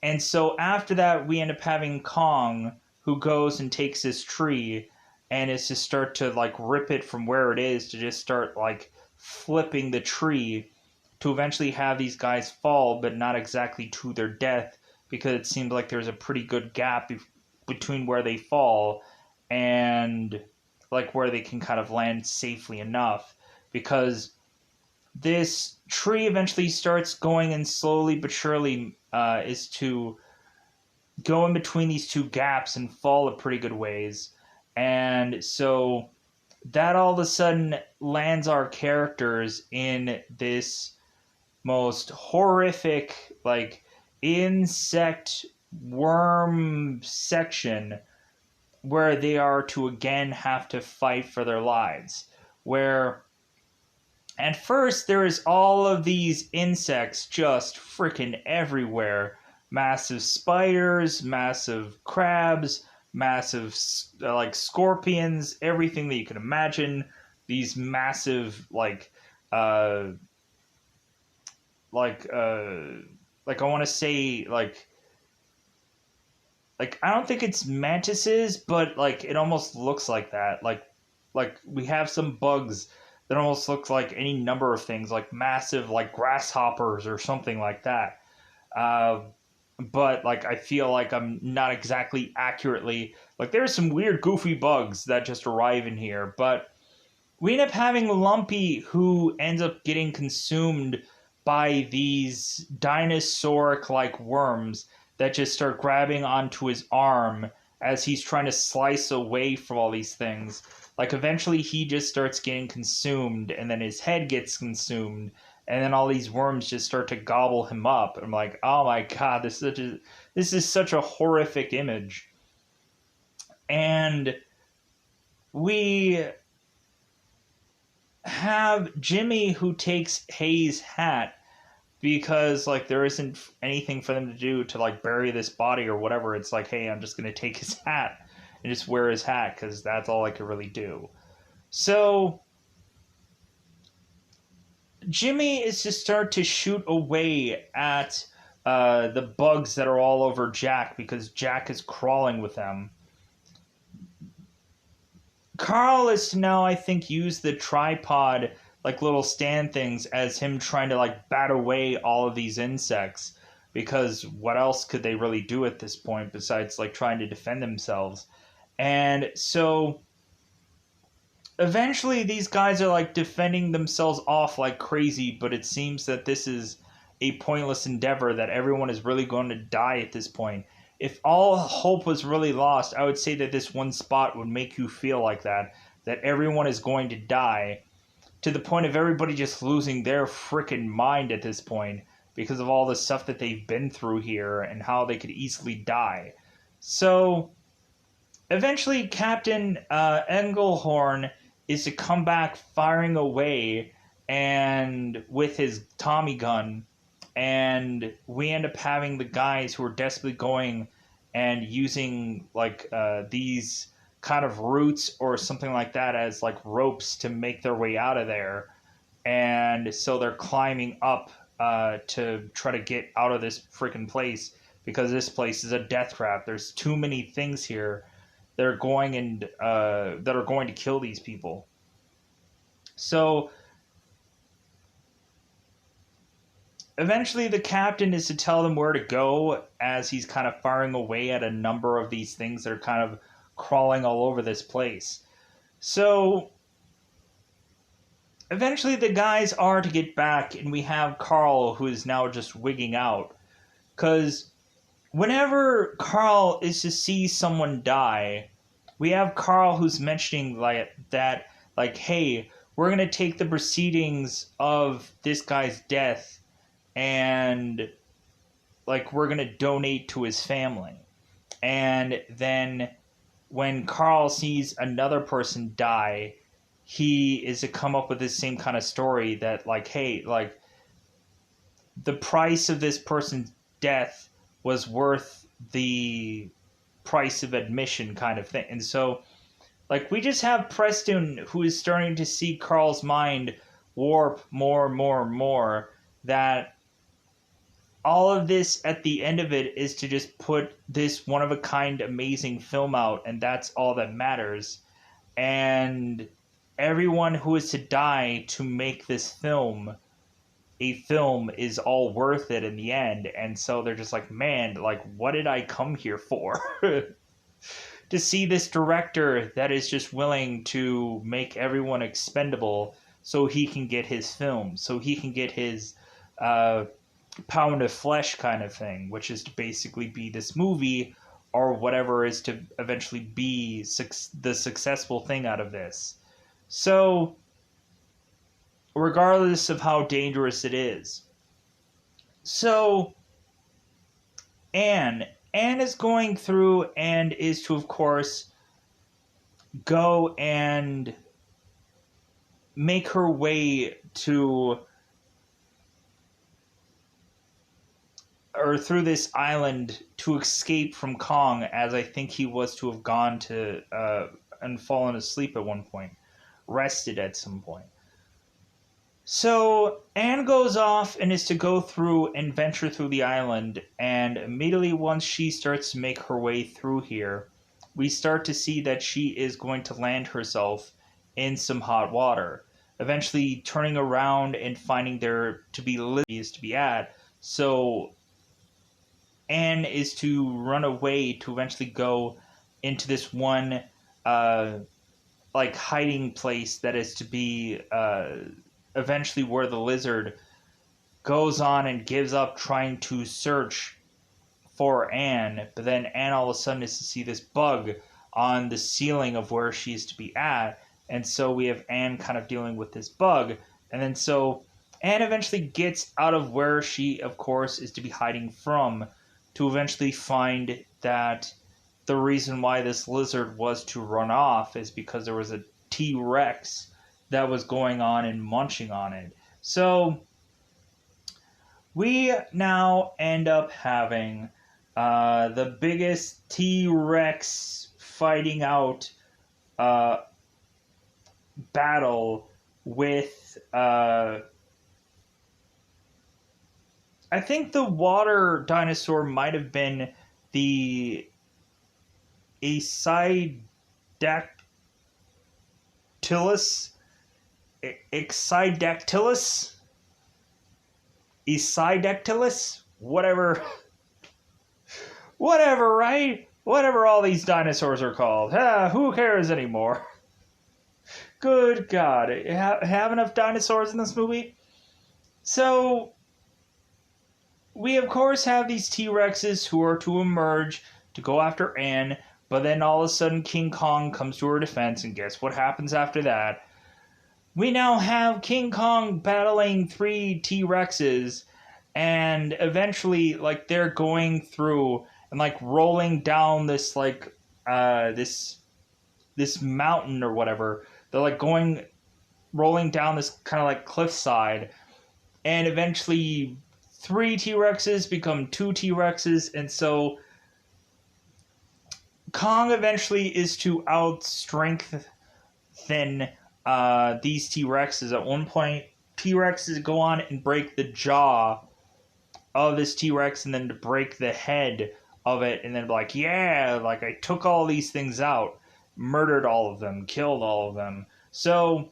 And so after that, we end up having Kong, who goes and takes this tree and is to start to like rip it from where it is to just start like flipping the tree to eventually have these guys fall, but not exactly to their death, because it seems like there's a pretty good gap between where they fall and like where they can kind of land safely enough, because this tree eventually starts going and slowly but surely is to go in between these two gaps and fall a pretty good ways. And so that all of a sudden lands our characters in this most horrific, like, insect worm section where they are to again have to fight for their lives. Where at first there is all of these insects just freaking everywhere. Massive spiders, massive crabs, massive like scorpions, everything that you can imagine. These massive I want to say I don't think it's mantises, but like it almost looks like that. Like we have some bugs that almost look like any number of things, like massive like grasshoppers or something like that. But like I feel like I'm not exactly accurately, like there's some weird goofy bugs that just arrive in here, but we end up having Lumpy, who ends up getting consumed by these dinosauric like worms that just start grabbing onto his arm as he's trying to slice away from all these things. Like eventually he just starts getting consumed, and then his head gets consumed, and then all these worms just start to gobble him up. I'm like, oh my god, this is such a horrific image. And we have Jimmy, who takes Hayes' hat because like there isn't anything for them to do to like bury this body or whatever. It's like, hey, I'm just gonna take his hat and just wear his hat because that's all I could really do. So Jimmy is to start to shoot away at the bugs that are all over Jack, because Jack is crawling with them. Carl is to now, I think, use the tripod, like little stand things, as him trying to like bat away all of these insects, because what else could they really do at this point besides like trying to defend themselves? And so eventually these guys are like defending themselves off like crazy, but it seems that this is a pointless endeavor, that everyone is really going to die at this point. If all hope was really lost, I would say that this one spot would make you feel like that everyone is going to die, to the point of everybody just losing their freaking mind at this point because of all the stuff that they've been through here and how they could easily die. So eventually Captain Engelhorn is to come back firing away and with his Tommy gun, and we end up having the guys who are desperately going and using like these kind of roots or something like that as like ropes to make their way out of there. And so they're climbing up to try to get out of this freaking place, because this place is a death trap. There's too many things here that are going to kill these people. So eventually the captain is to tell them where to go, as he's kind of firing away at a number of these things that are kind of crawling all over this place. So eventually the guys are to get back, and we have Carl, who is now just wigging out. Because whenever Carl is to see someone die, we have Carl who's mentioning like that, like, hey, we're going to take the proceedings of this guy's death and like we're going to donate to his family. And then when Carl sees another person die, he is to come up with this same kind of story that like, hey, like the price of this person's death was worth the price of admission kind of thing. And so like we just have Preston, who is starting to see Carl's mind warp more and more and more, that all of this at the end of it is to just put this one-of-a-kind amazing film out, and that's all that matters. And everyone who is to die to make this film a film is all worth it in the end. And so they're just like, man, like, what did I come here for? To see this director that is just willing to make everyone expendable so he can get his film, so he can get his pound of flesh kind of thing, which is to basically be this movie or whatever is to eventually be the successful thing out of this. So regardless of how dangerous it is. So Anne is going through and is to, of course, go and make her way to, or through this island to escape from Kong, as I think he was to have gone to and fallen asleep at one point, rested at some point. So Anne goes off and is to go through and venture through the island, and immediately once she starts to make her way through here, we start to see that she is going to land herself in some hot water, eventually turning around and finding there to be lilies to be at. So Anne is to run away to eventually go into this one like hiding place that is to be eventually where the lizard goes on and gives up trying to search for Anne. But then Anne all of a sudden is to see this bug on the ceiling of where she is to be at. And so we have Anne kind of dealing with this bug. And then so Anne eventually gets out of where she, of course, is to be hiding from, to eventually find that the reason why this lizard was to run off is because there was a T-Rex that was going on and munching on it. So we now end up having the biggest T-Rex fighting out battle with I think the water dinosaur might have been the Aesidactylus, whatever, right? Whatever all these dinosaurs are called. Who cares anymore? Good God, have enough dinosaurs in this movie? So we, of course, have these T-Rexes who are to emerge to go after Anne, but then all of a sudden King Kong comes to her defense, and guess what happens after that? We now have King Kong battling 3 T-Rexes, and eventually, like, they're going through and, like, rolling down this, like, this mountain or whatever. They're, like, rolling down this kind of, like, cliffside, and eventually three T-Rexes become two T-Rexes, and so Kong eventually is to outstrengthen these T-Rexes. At one point, T-Rexes go on and break the jaw of this T-Rex, and then to break the head of it, and then be like, yeah, like I took all these things out, murdered all of them, killed all of them. So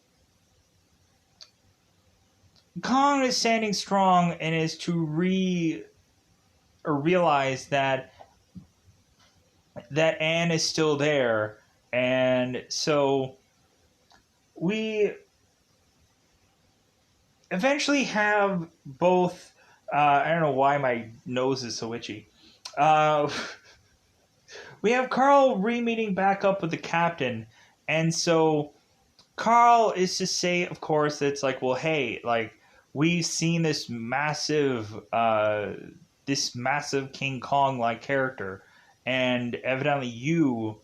Kong is standing strong and is to realize that Anne is still there, and so we eventually have both. I don't know why my nose is so itchy. We have Carl re-meeting back up with the captain, and so Carl is to say, of course, that it's like, well, hey, like we've seen this massive King Kong like character, and evidently you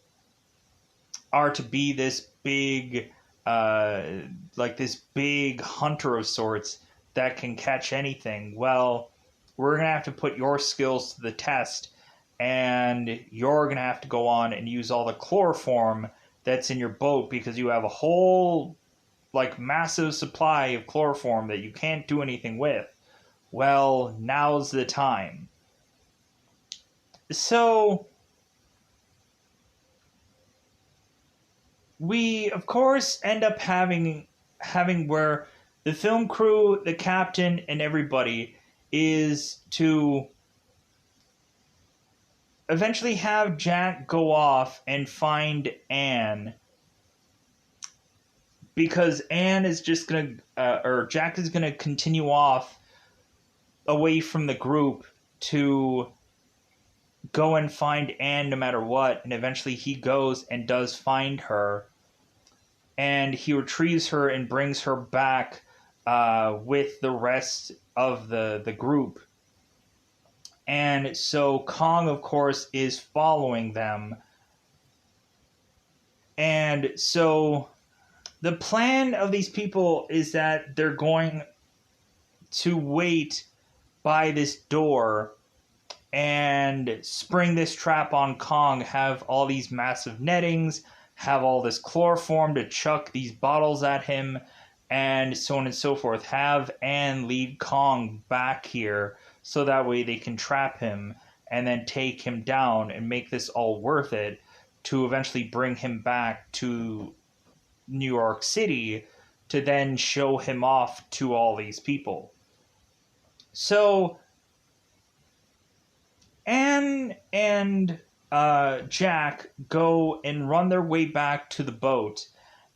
are to be this big this big hunter of sorts that can catch anything. Well, we're gonna have to put your skills to the test, and you're gonna have to go on and use all the chloroform that's in your boat, because you have a whole like massive supply of chloroform that you can't do anything with. Well, now's the time. So we of course end up having where the film crew, the captain, and everybody is to eventually have Jack go off and find Anne, because Anne is just gonna or Jack is gonna continue off away from the group to go and find Anne no matter what, and eventually he goes and does find her, and he retrieves her and brings her back with the rest of the group. And so Kong, of course, is following them. And so the plan of these people is that they're going to wait by this door and spring this trap on Kong, have all these massive nettings, have all this chloroform to chuck these bottles at him, and so on and so forth. Have Anne lead Kong back here so that way they can trap him and then take him down and make this all worth it to eventually bring him back to New York City to then show him off to all these people. So Anne and Jack go and run their way back to the boat.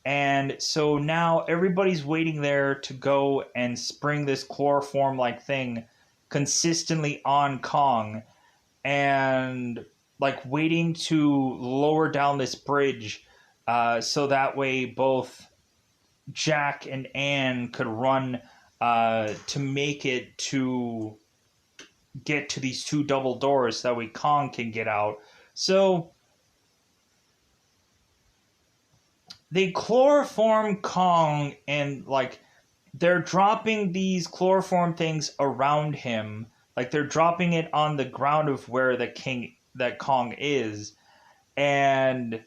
And so now everybody's waiting there to go and spring this chloroform-like thing consistently on Kong, and like waiting to lower down this bridge so that way both Jack and Anne could run to make it to get to these two double doors so that way Kong can get out. So they chloroform Kong, and like they're dropping these chloroform things around him, like they're dropping it on the ground of where that Kong is, and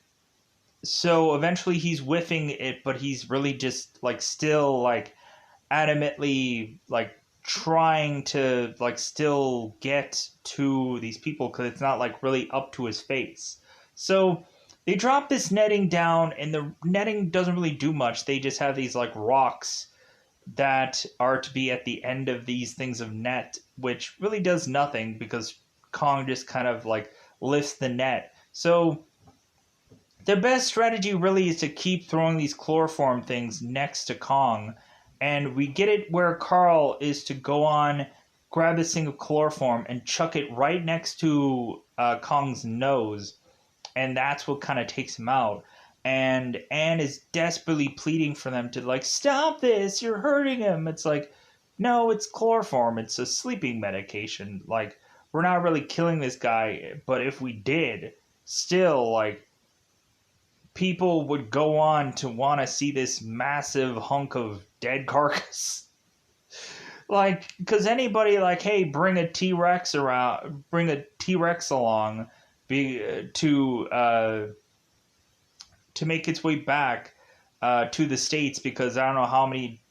so eventually he's whiffing it, but he's really just like still like adamantly like trying to like still get to these people, because it's not like really up to his face. So they drop this netting down, and the netting doesn't really do much. They just have these like rocks that are to be at the end of these things of net, which really does nothing because Kong just kind of like lifts the net. So the best strategy really is to keep throwing these chloroform things next to Kong. And we get it where Carl is to go on, grab this thing of chloroform, and chuck it right next to Kong's nose. And that's what kind of takes him out. And Anne is desperately pleading for them to, like, stop this, you're hurting him. It's like, no, it's chloroform. It's a sleeping medication. Like, we're not really killing this guy, but if we did, still, like, people would go on to want to see this massive hunk of dead carcass. Like, because anybody like, hey, bring a T-Rex around, bring a T-Rex along, to make its way back to the States, because I don't know how many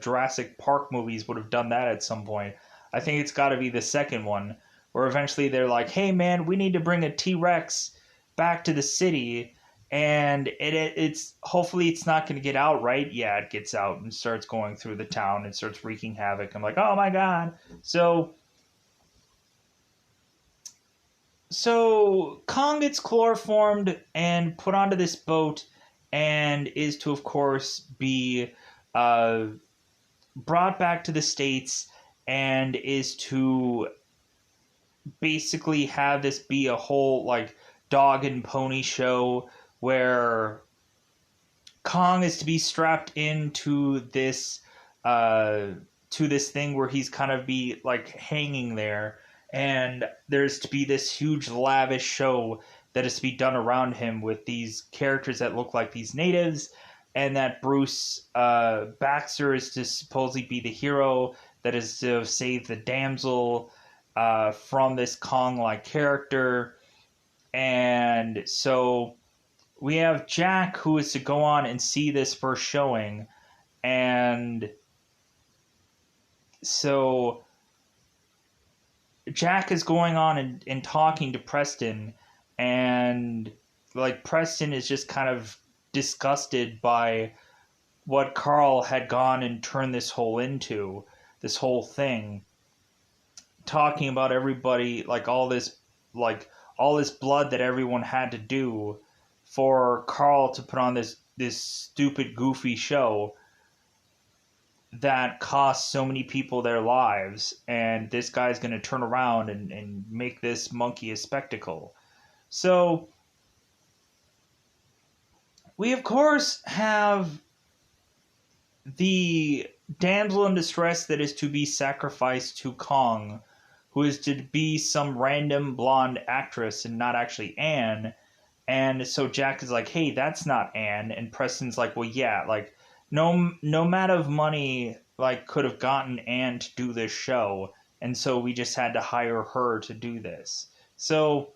Jurassic Park movies would have done that at some point. I think it's got to be the second one, where eventually they're like, hey man, we need to bring a T-Rex back to the city, and it's hopefully it's not going to get out, right? Yeah, it gets out and starts going through the town and starts wreaking havoc. I'm like, oh my god. So Kong gets chloroformed and put onto this boat, and is to, of course, be uh, brought back to the States, and is to basically have this be a whole like dog and pony show where Kong is to be strapped into uh, this thing where he's kind of be like hanging there, and there's to be this huge lavish show that is to be done around him with these characters that look like these natives, and that Bruce Baxter is to supposedly be the hero that is to save the damsel from this Kong-like character. And so we have Jack, who is to go on and see this first showing, and so Jack is going on and talking to Preston, and like Preston is just kind of disgusted by what Carl had gone and turned this whole thing, talking about everybody, like all this blood that everyone had to do for Carl to put on this stupid goofy show that cost so many people their lives, and this guy's going to turn around and make this monkey a spectacle. So we of course have the damsel in distress that is to be sacrificed to Kong, who is to be some random blonde actress and not actually Anne. And so Jack is like, hey, that's not Anne. And Preston's like, well, yeah, like no amount of money like could have gotten Anne to do this show, and so we just had to hire her to do this. So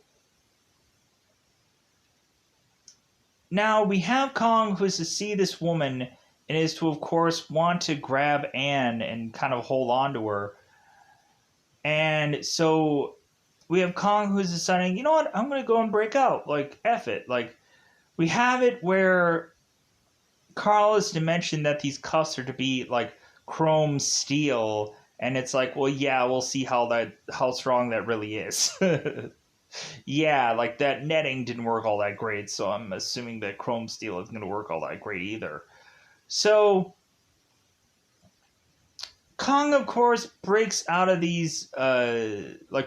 now we have Kong, who is to see this woman and is to, of course, want to grab Anne and kind of hold on to her. And so we have Kong, who's deciding, you know what, I'm going to go and break out. Like, F it. Like, we have it where Carl is to mention that these cuffs are to be, like, chrome steel. And it's like, well, yeah, we'll see how strong that really is. Yeah, like, that netting didn't work all that great, so I'm assuming that chrome steel isn't going to work all that great either. So Kong, of course, breaks out of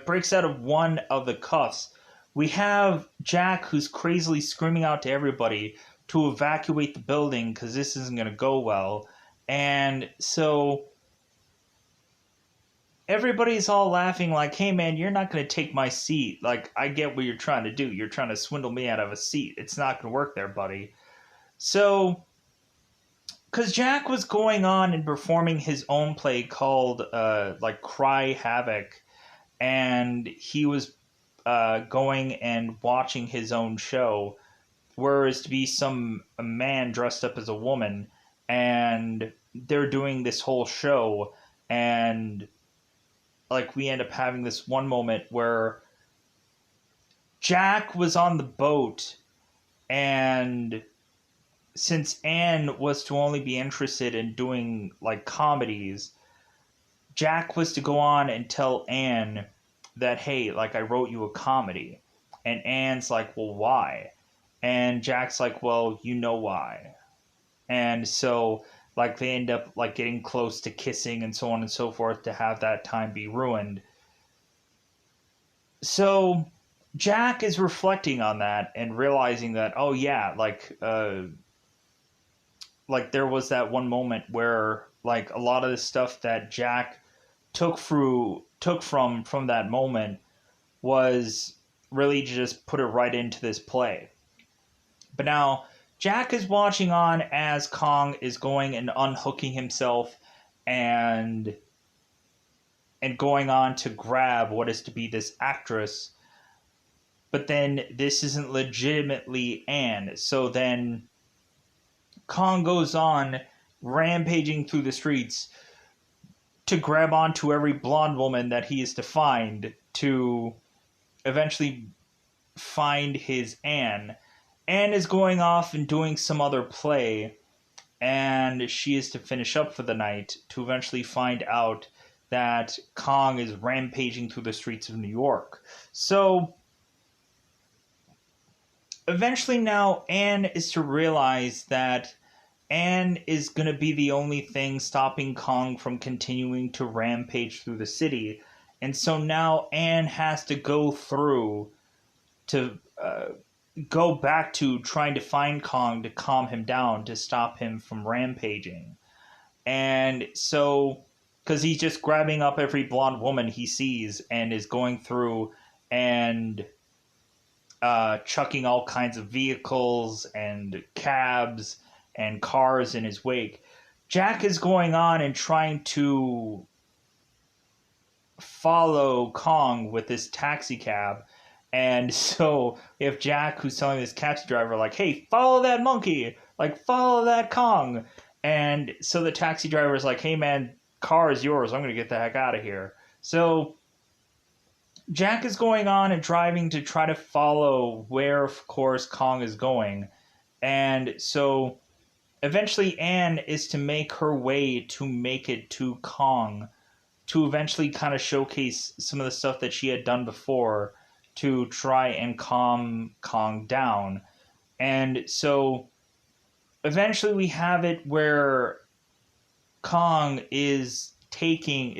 breaks out of one of the cuffs. We have Jack, who's crazily screaming out to everybody to evacuate the building because this isn't going to go well. And so everybody's all laughing like, hey man, you're not going to take my seat. Like, I get what you're trying to do. You're trying to swindle me out of a seat. It's not going to work there, buddy. So because Jack was going on and performing his own play called Cry Havoc, and he was going and watching his own show, whereas to be a man dressed up as a woman, and they're doing this whole show, and like we end up having this one moment where Jack was on the boat, and since Anne was to only be interested in doing like comedies, Jack was to go on and tell Anne that, hey, like, I wrote you a comedy. And Anne's like, well, why? And Jack's like, well, you know why. And so like they end up like getting close to kissing and so on and so forth to have that time be ruined. So Jack is reflecting on that and realizing that, oh yeah, like there was that one moment where like a lot of the stuff that Jack took from that moment was really just put it right into this play. But now Jack is watching on as Kong is going and unhooking himself and and going on to grab what is to be this actress. But then this isn't legitimately Anne. So then Kong goes on rampaging through the streets to grab onto every blonde woman that he is to find to eventually find his Anne. Anne is going off and doing some other play, and she is to finish up for the night to eventually find out that Kong is rampaging through the streets of New York. So eventually now Anne is to realize that Anne is going to be the only thing stopping Kong from continuing to rampage through the city. And so now Anne has to go through to go back to trying to find Kong to calm him down, to stop him from rampaging. And so, because he's just grabbing up every blonde woman he sees and is going through and chucking all kinds of vehicles and cabs and cars in his wake. Jack is going on and trying to follow Kong with this taxi cab. And so we have Jack who's telling this taxi driver, like, hey, follow that monkey, like, follow that Kong. And so the taxi driver is like, hey, man, car is yours. I'm going to get the heck out of here. So Jack is going on and driving to try to follow where, of course, Kong is going. And so eventually Anne is to make her way to make it to Kong, to eventually kind of showcase some of the stuff that she had done before to try and calm Kong down. And so eventually we have it where Kong is taking,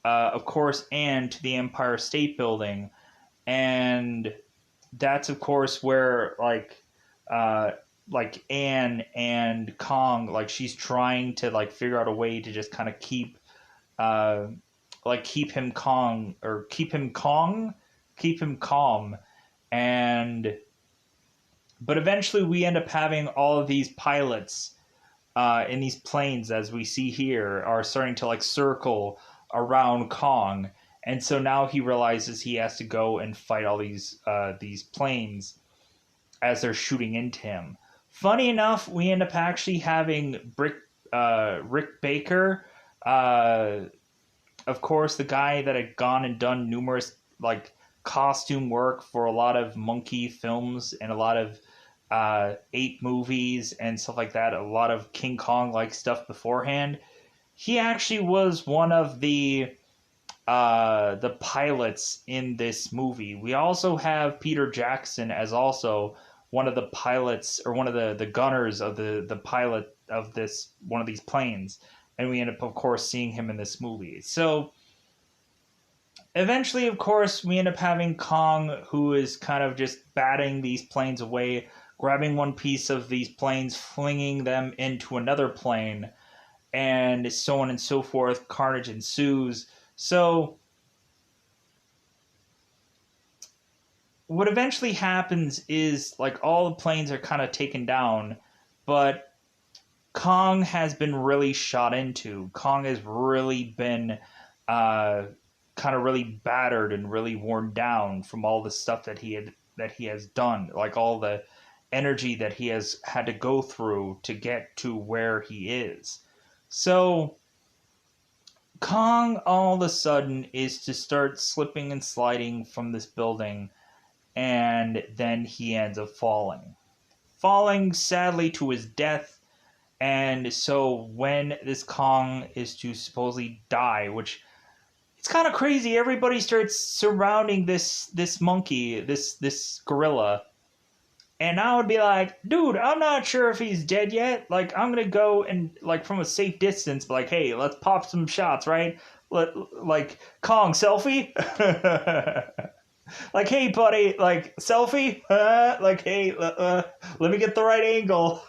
of course, Anne to the Empire State Building. And that's, of course, where, like Anne and Kong, like, she's trying to, like, figure out a way to just kind of keep him calm. And but eventually we end up having all of these pilots in these planes, as we see here, are starting to, like, circle around Kong. And so now he realizes he has to go and fight all these planes as they're shooting into him. Funny enough, we end up actually having Rick Baker, of course, the guy that had gone and done numerous, like, costume work for a lot of monkey films and a lot of ape movies and stuff like that, a lot of King Kong-like stuff beforehand. He actually was one of the pilots in this movie. We also have Peter Jackson as also one of the pilots, or one of the gunners of the pilot of this one of these planes. And we end up, of course, seeing him in this movie. So eventually, of course, we end up having Kong, who is kind of just batting these planes away, grabbing one piece of these planes, flinging them into another plane, and so on and so forth. Carnage ensues. So what eventually happens is, like, all the planes are kind of taken down, but Kong has been really shot into. Kong has really been kind of really battered and really worn down from all the stuff that he has done, like all the energy that he has had to go through to get to where he is. So Kong all of a sudden is to start slipping and sliding from this building, and then he ends up falling sadly to his death. And so when this Kong is to supposedly die, which it's kind of crazy, everybody starts surrounding this monkey, this gorilla. And I would be like, dude, I'm not sure if he's dead yet. Like, I'm going to go and, like, from a safe distance, be like, hey, let's pop some shots, right? Like, Kong, selfie? Like, hey, buddy, like, selfie? Like, hey, let me get the right angle.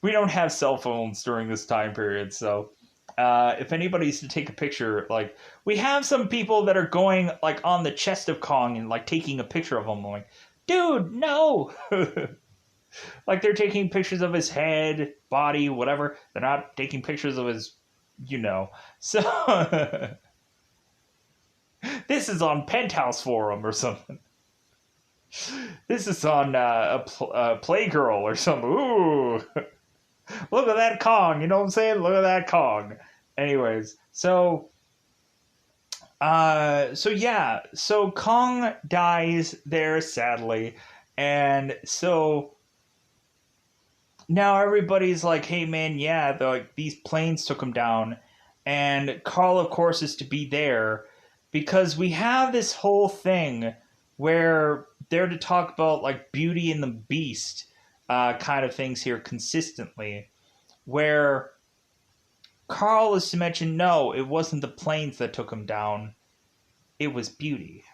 We don't have cell phones during this time period, so if anybody's to take a picture, like, we have some people that are going, like, on the chest of Kong and, like, taking a picture of him. I'm like, dude, no! Like, they're taking pictures of his head, body, whatever. They're not taking pictures of his you know. So this is on Penthouse Forum or something. This is on Playgirl or something. Ooh, look at that Kong. You know what I'm saying? Look at that Kong. Anyways, so yeah, so Kong dies there sadly, and so now everybody's like, "Hey man, yeah, like these planes took him down," and Carl, of course, is to be there because we have this whole thing where they're to talk about like Beauty and the Beast, kind of things here consistently, where Carl is to mention, no, it wasn't the planes that took him down, it was Beauty.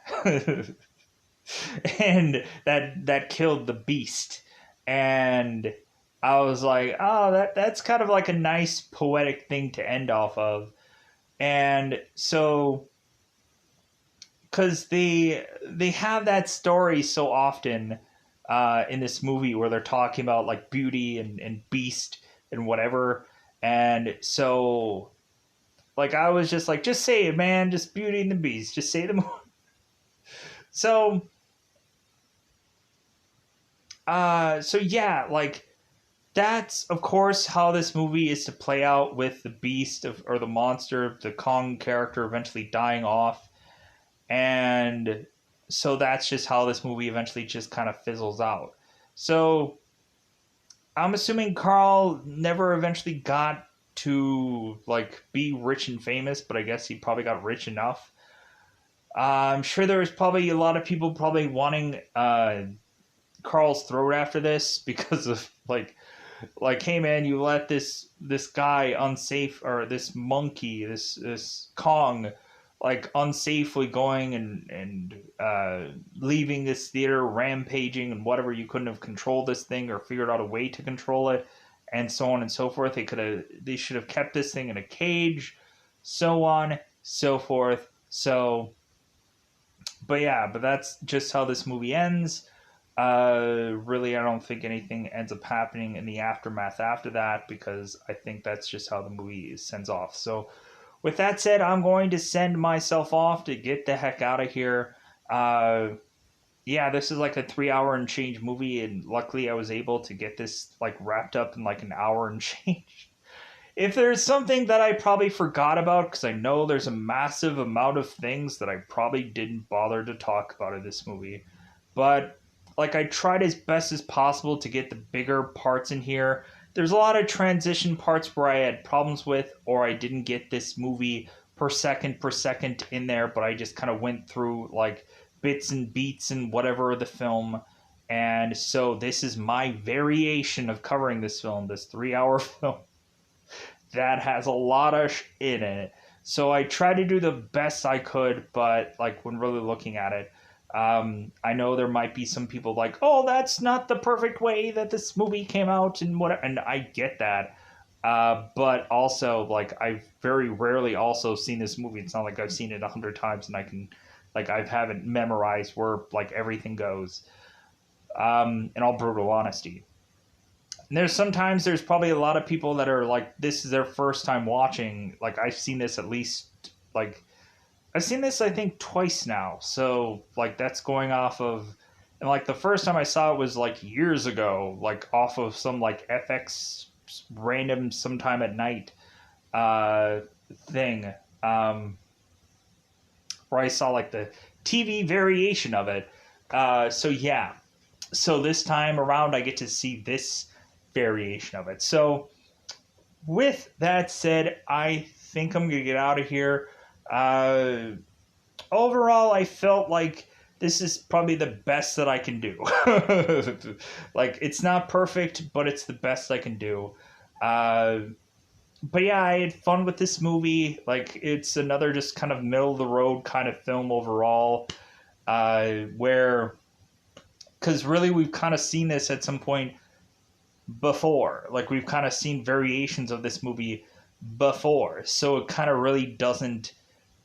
And that killed the beast. And I was like, oh, that's kind of like a nice poetic thing to end off of. And so because they have that story so often in this movie where they're talking about like Beauty and Beast and whatever. And so like I was just like, just say it, man, just Beauty and the Beast, just say them. So so yeah, like that's of course how this movie is to play out with the beast of, or the monster, the Kong character eventually dying off. And so that's just how this movie eventually just kind of fizzles out. So I'm assuming Carl never eventually got to like be rich and famous, but I guess he probably got rich enough. I'm sure there was probably a lot of people probably wanting Carl's throat after this because of like hey man, you let this guy unsafe, or this monkey, this Kong, like unsafely going and leaving this theater, rampaging and whatever. You couldn't have controlled this thing or figured out a way to control it, and so on and so forth. They should have kept this thing in a cage, so on, so forth. So but that's just how this movie ends. Really, I don't think anything ends up happening in the aftermath after that, because I think that's just how the movie sends off. So with that said, I'm going to send myself off to get the heck out of here. Yeah, this is like a 3 hour and change movie, and luckily I was able to get this like wrapped up in like an hour and change. If there's something that I probably forgot about, because I know there's a massive amount of things that I probably didn't bother to talk about in this movie, but like I tried as best as possible to get the bigger parts in here. There's a lot of transition parts where I had problems with, or I didn't get this movie per second in there, but I just kind of went through like bits and beats and whatever of the film. And so this is my variation of covering this film, this 3 hour film that has a lot of in it. So I tried to do the best I could, but like when really looking at it, I know there might be some people like, oh, that's not the perfect way that this movie came out, and what, and I get that. But also, like, I've very rarely also seen this movie. It's not like I've seen it 100 times and I can, like, I haven't memorized where like everything goes. In all brutal honesty. And there's probably a lot of people that are like, this is their first time watching. Like, I've seen this at least, like, I've seen this, I think, twice now. So, like, that's going off of, and like the first time I saw it was like years ago, like off of some like FX random sometime at night uh, thing, where I saw like the TV variation of it. So yeah, so this time around I get to see this variation of it. So with that said, I think I'm gonna get out of here. Overall, I felt like this is probably the best that I can do. Like, it's not perfect, but it's the best I can do. But yeah, I had fun with this movie. Like, it's another just kind of middle of the road kind of film overall, where, because really we've kind of seen this at some point before. Like, we've kind of seen variations of this movie before, so it kind of really doesn't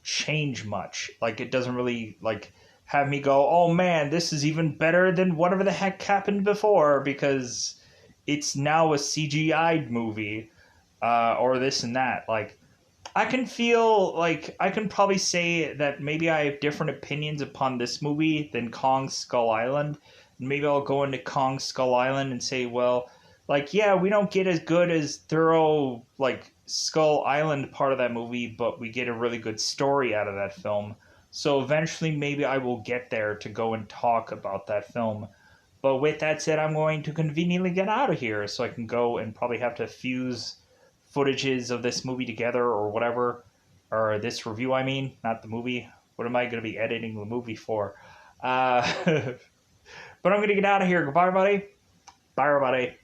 change much. Like, it doesn't really like have me go, oh man, this is even better than whatever the heck happened before, because it's now a CGI'd movie, or this and that. Like, I can feel like I can probably say that maybe I have different opinions upon this movie than Kong Skull Island. Maybe I'll go into Kong Skull Island and say, well, like, yeah, we don't get as good as thorough, like, Skull Island part of that movie, but we get a really good story out of that film. So eventually, maybe I will get there to go and talk about that film. But with that said, I'm going to conveniently get out of here so I can go and probably have to fuse footages of this movie together or whatever, or this review, I mean, not the movie. What am I going to be editing the movie for? Uh, but I'm going to get out of here. Goodbye, everybody. Bye, everybody.